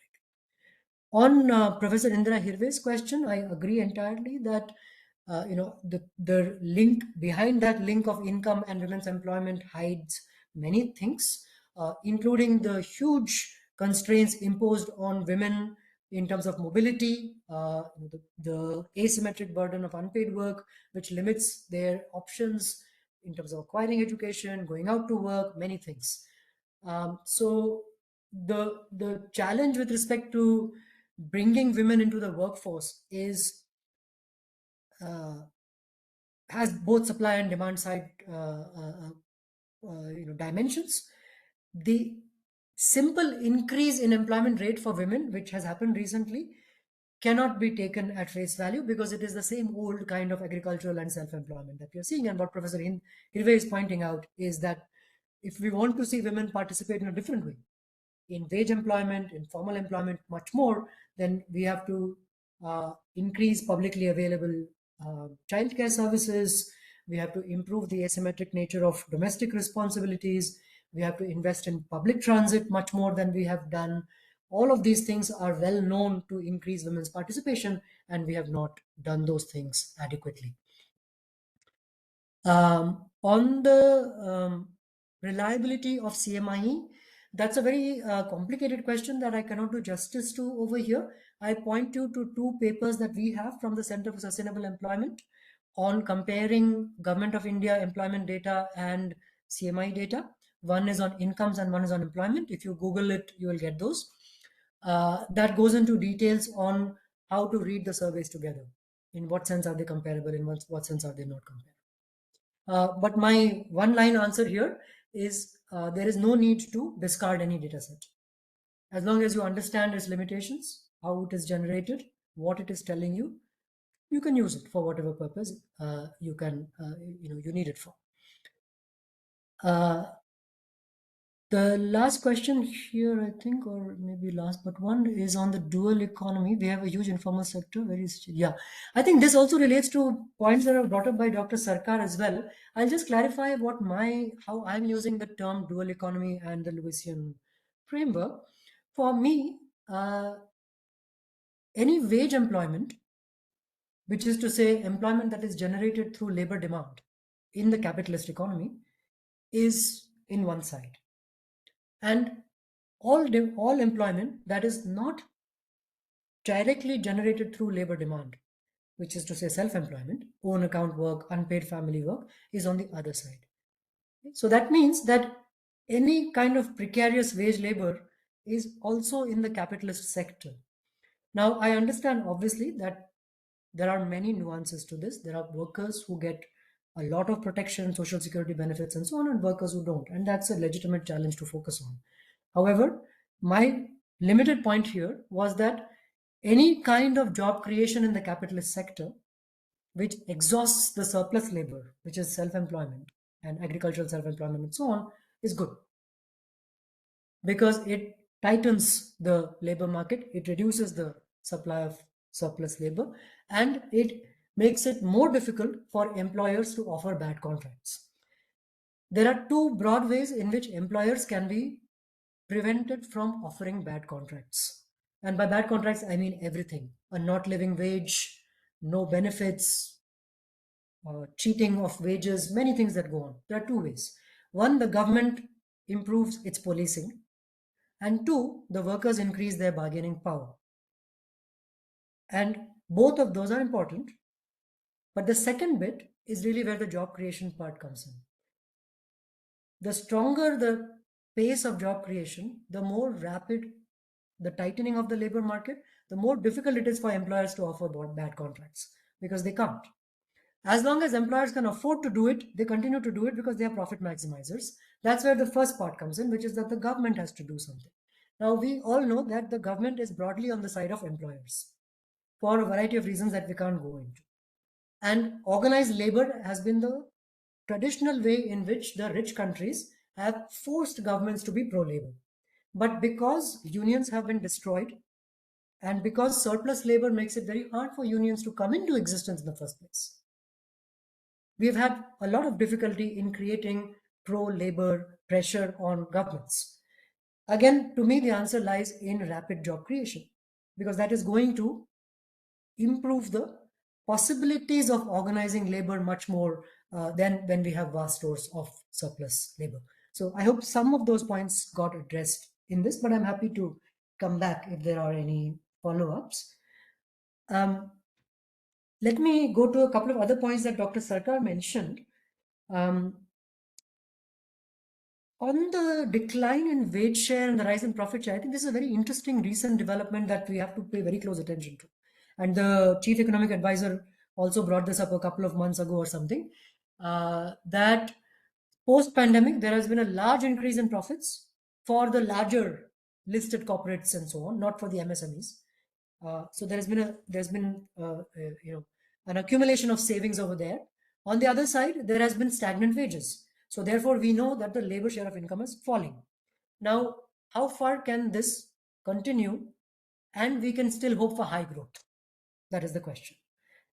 On Professor Indira Hirve's question, I agree entirely that the link behind that link of income and women's employment hides many things, including the huge constraints imposed on women in terms of mobility, the asymmetric burden of unpaid work, which limits their options in terms of acquiring education, going out to work, many things. So the challenge with respect to bringing women into the workforce has both supply and demand side dimensions. The simple increase in employment rate for women, which has happened recently, cannot be taken at face value because it is the same old kind of agricultural and self-employment that we are seeing. And what Professor Hirve is pointing out is that if we want to see women participate in a different way, in wage employment, in formal employment, much more, then we have to increase publicly available childcare services. We have to improve the asymmetric nature of domestic responsibilities. We have to invest in public transit much more than we have done. All of these things are well known to increase women's participation, and we have not done those things adequately. On the reliability of CMIE, that's a very complicated question that I cannot do justice to over here. I point you to two papers that we have from the Center for Sustainable Employment on comparing Government of India employment data and CMI data. One is on incomes and one is on employment. If you Google it, you will get those. That goes into details on how to read the surveys together. In what sense are they comparable? In what sense are they not comparable? But my one-line answer here is there is no need to discard any data set. As long as you understand its limitations, how it is generated, what it is telling you, you can use it for whatever purpose you need it for. The last question here, I think, or maybe last but one, is on the dual economy. We have a huge informal sector. I think this also relates to points that are brought up by Dr. Sarkar as well. I'll just clarify how I'm using the term dual economy and the Lewisian framework. For me, any wage employment, which is to say employment that is generated through labor demand in the capitalist economy, is in one side. And all employment that is not directly generated through labor demand, which is to say self-employment, own account work, unpaid family work, is on the other side. So that means that any kind of precarious wage labor is also in the capitalist sector. Now, I understand obviously that there are many nuances to this. There are workers who get a lot of protection, social security benefits, and so on, and workers who don't. And that's a legitimate challenge to focus on. However, my limited point here was that any kind of job creation in the capitalist sector which exhausts the surplus labor, which is self-employment and agricultural self-employment and so on, is good because it tightens the labor market, it reduces the supply of surplus labor, and it makes it more difficult for employers to offer bad contracts. There are two broad ways in which employers can be prevented from offering bad contracts. And by bad contracts, I mean everything: a not living wage, no benefits, cheating of wages, many things that go on. There are two ways. One, the government improves its policing, and two, the workers increase their bargaining power. And both of those are important. But the second bit is really where the job creation part comes in. The stronger the pace of job creation, the more rapid the tightening of the labor market, the more difficult it is for employers to offer bad contracts because they can't. As long as employers can afford to do it, they continue to do it because they are profit maximizers. That's where the first part comes in, which is that the government has to do something. Now, we all know that the government is broadly on the side of employers for a variety of reasons that we can't go into. And organized labor has been the traditional way in which the rich countries have forced governments to be pro-labor. But because unions have been destroyed, and because surplus labor makes it very hard for unions to come into existence in the first place, we've had a lot of difficulty in creating pro-labor pressure on governments. Again, to me, the answer lies in rapid job creation, because that is going to improve the possibilities of organizing labor much more than when we have vast stores of surplus labor. So I hope some of those points got addressed in this, but I'm happy to come back if there are any follow-ups. Let me go to a couple of other points that Dr. Sarkar mentioned. On the decline in wage share and the rise in profit share, I think this is a very interesting recent development that we have to pay very close attention to. And the chief economic advisor also brought this up a couple of months ago or something, that post-pandemic, there has been a large increase in profits for the larger listed corporates and so on, not for the MSMEs. So there's been an accumulation of savings over there. On the other side, there has been stagnant wages. So therefore, we know that the labor share of income is falling. Now, how far can this continue and we can still hope for high growth? That is the question.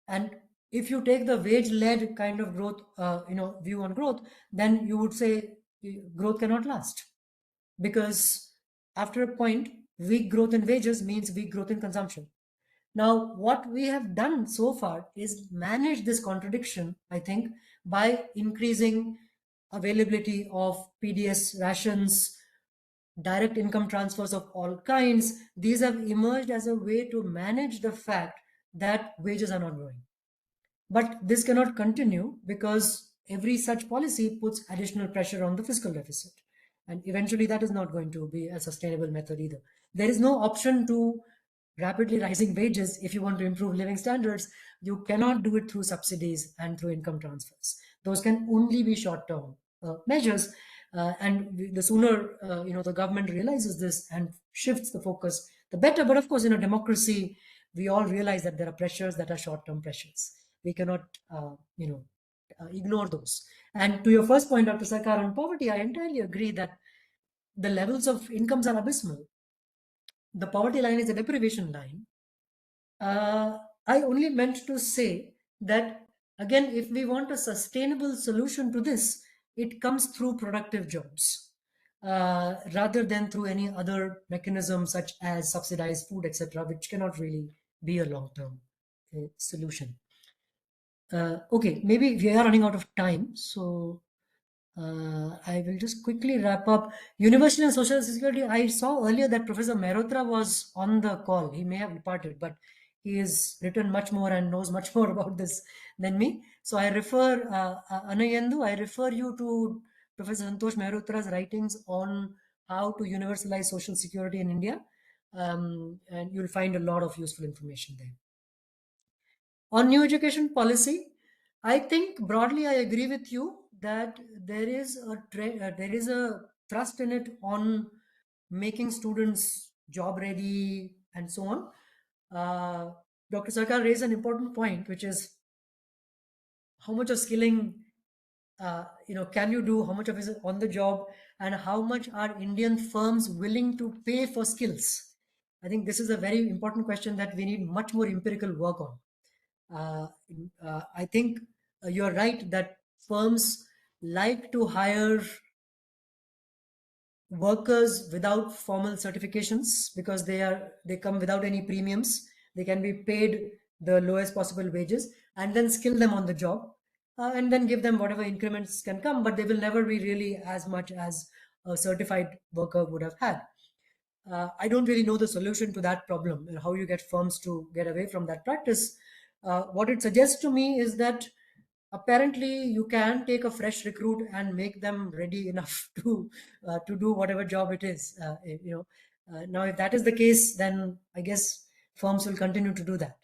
And if you take the wage-led kind of growth, view on growth, then you would say growth cannot last, because after a point, weak growth in wages means weak growth in consumption. Now, what we have done so far is manage this contradiction, I think, by increasing availability of PDS rations, direct income transfers of all kinds. These have emerged as a way to manage the fact that wages are not growing. But this cannot continue because every such policy puts additional pressure on the fiscal deficit. And eventually that is not going to be a sustainable method either. There is no option to rapidly rising wages if you want to improve living standards. You cannot do it through subsidies and through income transfers. Those can only be short-term measures. And the sooner the government realizes this and shifts the focus, the better. But of course, in a democracy, we all realize that there are pressures that are short-term pressures. We cannot, ignore those. And to your first point, Dr. Sarkar, on poverty, I entirely agree that the levels of incomes are abysmal. The poverty line is a deprivation line. I only meant to say that, again, if we want a sustainable solution to this, it comes through productive jobs rather than through any other mechanism such as subsidized food, etc., which cannot really be a long-term solution. Okay, maybe we are running out of time, so I will just quickly wrap up. Universal and Social Security, I saw earlier that Professor Mehrotra was on the call. He may have departed, but he has written much more and knows much more about this than me. So I refer, Anayendu, I refer you to Professor Santosh Mehrotra's writings on how to universalize social security in India, and you'll find a lot of useful information there. On new education policy, I think broadly I agree with you that there is a thrust in it on making students job ready and so on. Dr. Sarkar raised an important point, which is how much of skilling can you do, how much of it is on the job, and how much are Indian firms willing to pay for skills? I think this is a very important question that we need much more empirical work on. I think you're right that firms like to hire workers without formal certifications because they come without any premiums. They can be paid the lowest possible wages and then skill them on the job, and then give them whatever increments can come, but they will never be really as much as a certified worker would have had. I don't really know the solution to that problem and how you get firms to get away from that practice. What it suggests to me is that apparently you can take a fresh recruit and make them ready enough to do whatever job it is. Now if that is the case, then I guess firms will continue to do that.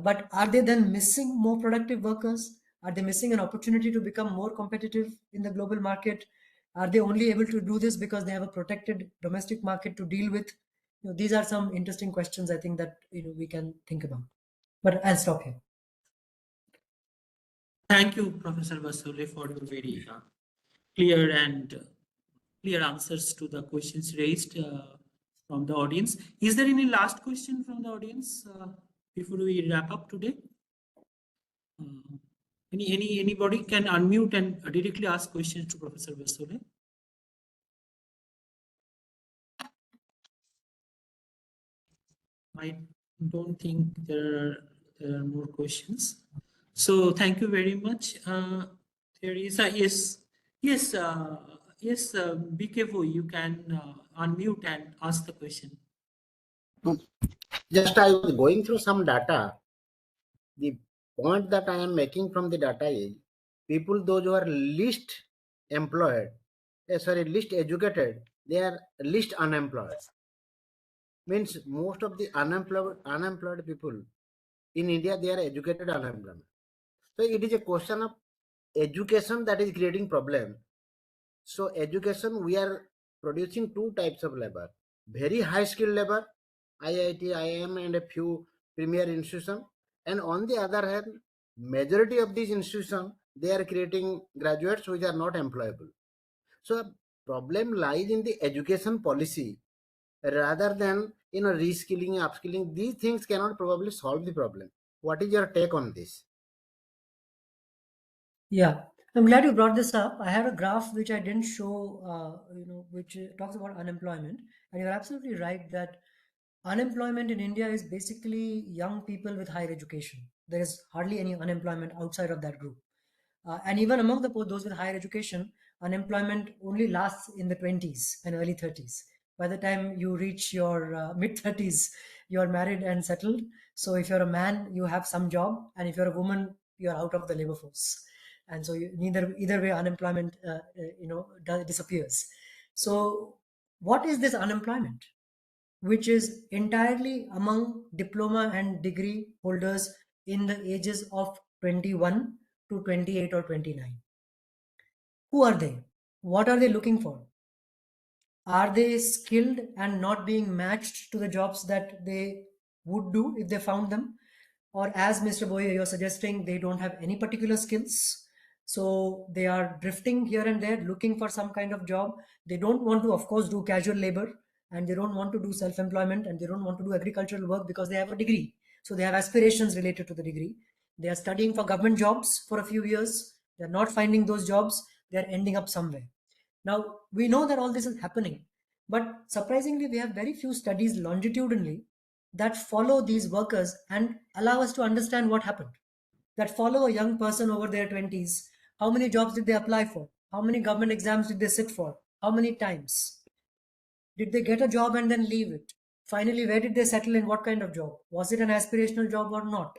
But are they then missing more productive workers? Are they missing an opportunity to become more competitive in the global market? Are they only able to do this because they have a protected domestic market to deal with? These are some interesting questions I think that we can think about. But I'll stop here. Thank you, Professor Basole, for your very clear and clear answers to the questions raised from the audience. Is there any last question from the audience before we wrap up today? Anybody can unmute and directly ask questions to Professor Basole. I don't think there are more questions. So thank you very much. There is a yes, be careful. You can unmute and ask the question. Just I was going through some data. The point that I am making from the data is people, those who are least employed, least educated, they are least unemployed. Means most of the unemployed people in India, they are educated unemployment. So it is a question of education that is creating problem. So education, we are producing two types of labor: very high skilled labor, IIT, IIM, and a few premier institutions. And on the other hand, majority of these institutions, they are creating graduates which are not employable. So problem lies in the education policy rather than reskilling, upskilling. These things cannot probably solve the problem. What is your take on this? Yeah, I'm glad you brought this up. I had a graph which I didn't show, which talks about unemployment. And you're absolutely right that unemployment in India is basically young people with higher education. There is hardly any unemployment outside of that group. And even among those with higher education, unemployment only lasts in the 20s and early 30s. By the time you reach your mid 30s, you're married and settled. So if you're a man, you have some job, and if you're a woman, you're out of the labor force. And so either way, unemployment disappears. So what is this unemployment, which is entirely among diploma and degree holders in the ages of 21 to 28 or 29? Who are they? What are they looking for? Are they skilled and not being matched to the jobs that they would do if they found them? Or as Mr. Boye, you're suggesting, they don't have any particular skills. So they are drifting here and there, looking for some kind of job. They don't want to, of course, do casual labor, and they don't want to do self-employment, and they don't want to do agricultural work because they have a degree. So they have aspirations related to the degree. They are studying for government jobs for a few years. They're not finding those jobs. They're ending up somewhere. Now, we know that all this is happening, but surprisingly, we have very few studies longitudinally that follow these workers and allow us to understand what happened. That follow a young person over their 20s. How many jobs did they apply for? How many government exams did they sit for? How many times? Did they get a job and then leave it? Finally, where did they settle in what kind of job? Was it an aspirational job or not?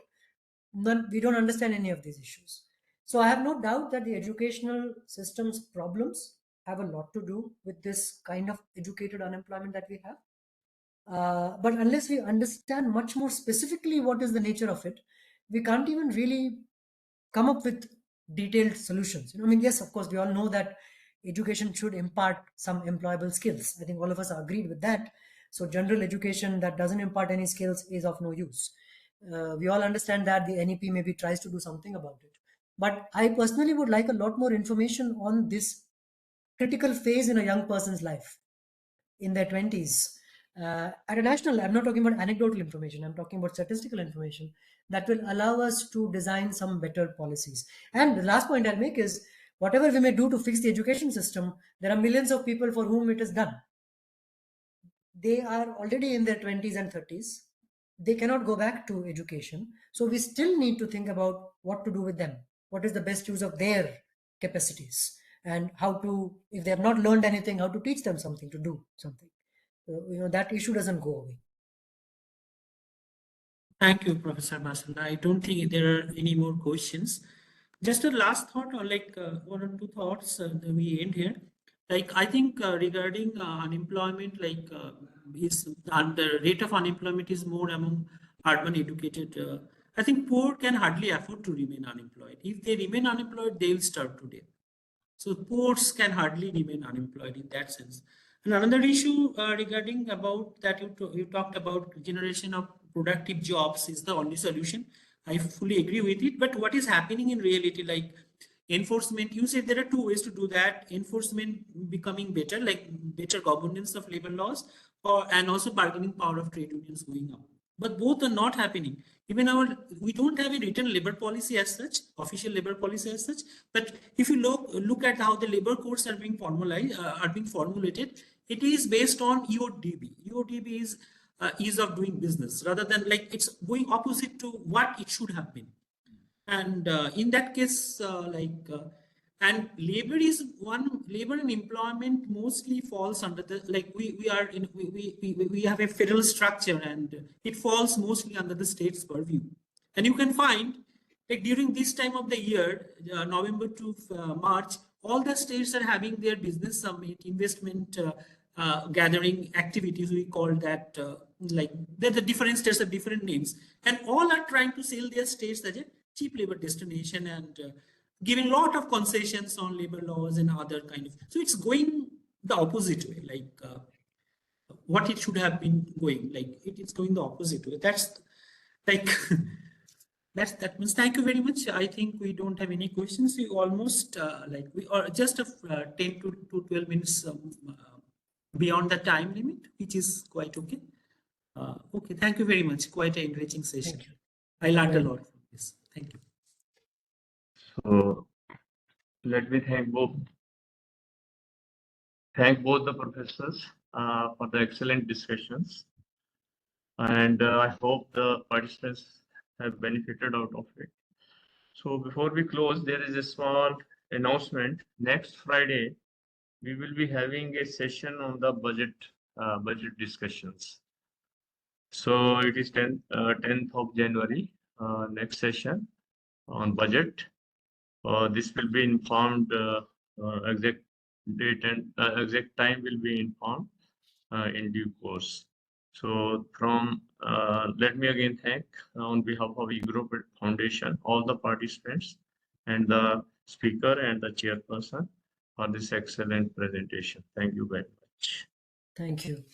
We don't understand any of these issues. So I have no doubt that the educational system's problems have a lot to do with this kind of educated unemployment that we have. But unless we understand much more specifically what is the nature of it, we can't even really come up with detailed solutions. Yes, of course, we all know that education should impart some employable skills. I think all of us are agreed with that. So general education that doesn't impart any skills is of no use. We all understand that the NEP maybe tries to do something about it. But I personally would like a lot more information on this critical phase in a young person's life, in their 20s. At a national, I'm not talking about anecdotal information, I'm talking about statistical information that will allow us to design some better policies. And the last point I'll make is, whatever we may do to fix the education system, there are millions of people for whom it is done. They are already in their 20s and 30s. They cannot go back to education. So we still need to think about what to do with them. What is the best use of their capacities, and how to, if they have not learned anything, how to teach them something, to do something. That issue doesn't go away. Thank you, Professor Basole. I don't think there are any more questions. Just a last thought, or like one or two thoughts that we end here. Like, I think regarding unemployment, like the rate of unemployment is more among urban educated. I think poor can hardly afford to remain unemployed. If they remain unemployed, they will starve today. So poor can hardly remain unemployed in that sense. And another issue regarding about that you talked about generation of productive jobs is the only solution. I fully agree with it. But what is happening in reality, like enforcement, you said there are two ways to do that. Enforcement becoming better, like better governance of labor laws, and also bargaining power of trade unions going up. But both are not happening. Even we don't have a written labor policy as such, official labor policy as such. But if you look at how the labor codes are being formulated, it is based on EODB. EODB is ease of doing business, rather than like it's going opposite to what it should have been. And in that case, and labor and employment mostly falls under the, like we have a federal structure, and it falls mostly under the state's purview. And you can find, like during this time of the year, November to March, all the states are having their business summit, investment gathering activities. We call that like the different states have different names, and all are trying to sell their states as a cheap labor destination, and giving a lot of concessions on labor laws and other kind of. So it's going the opposite way, like what it should have been going. Like it's going the opposite way. That's like that means. Thank you very much. I think we don't have any questions. We almost we are just 10 to 12 minutes beyond the time limit, which is quite okay. Okay, thank you very much. Quite an enriching session. I learned a lot from this. Thank you. So let me thank both the professors for the excellent discussions, and I hope the participants have benefited out of it. So before we close, there is a small announcement. Next Friday, we will be having a session on the budget discussions. So it is 10th of January, next session on budget. This will be informed, exact date and exact time will be informed in due course. So let me again thank on behalf of EGROW Foundation, all the participants and the speaker and the chairperson for this excellent presentation. Thank you very much. Thank you.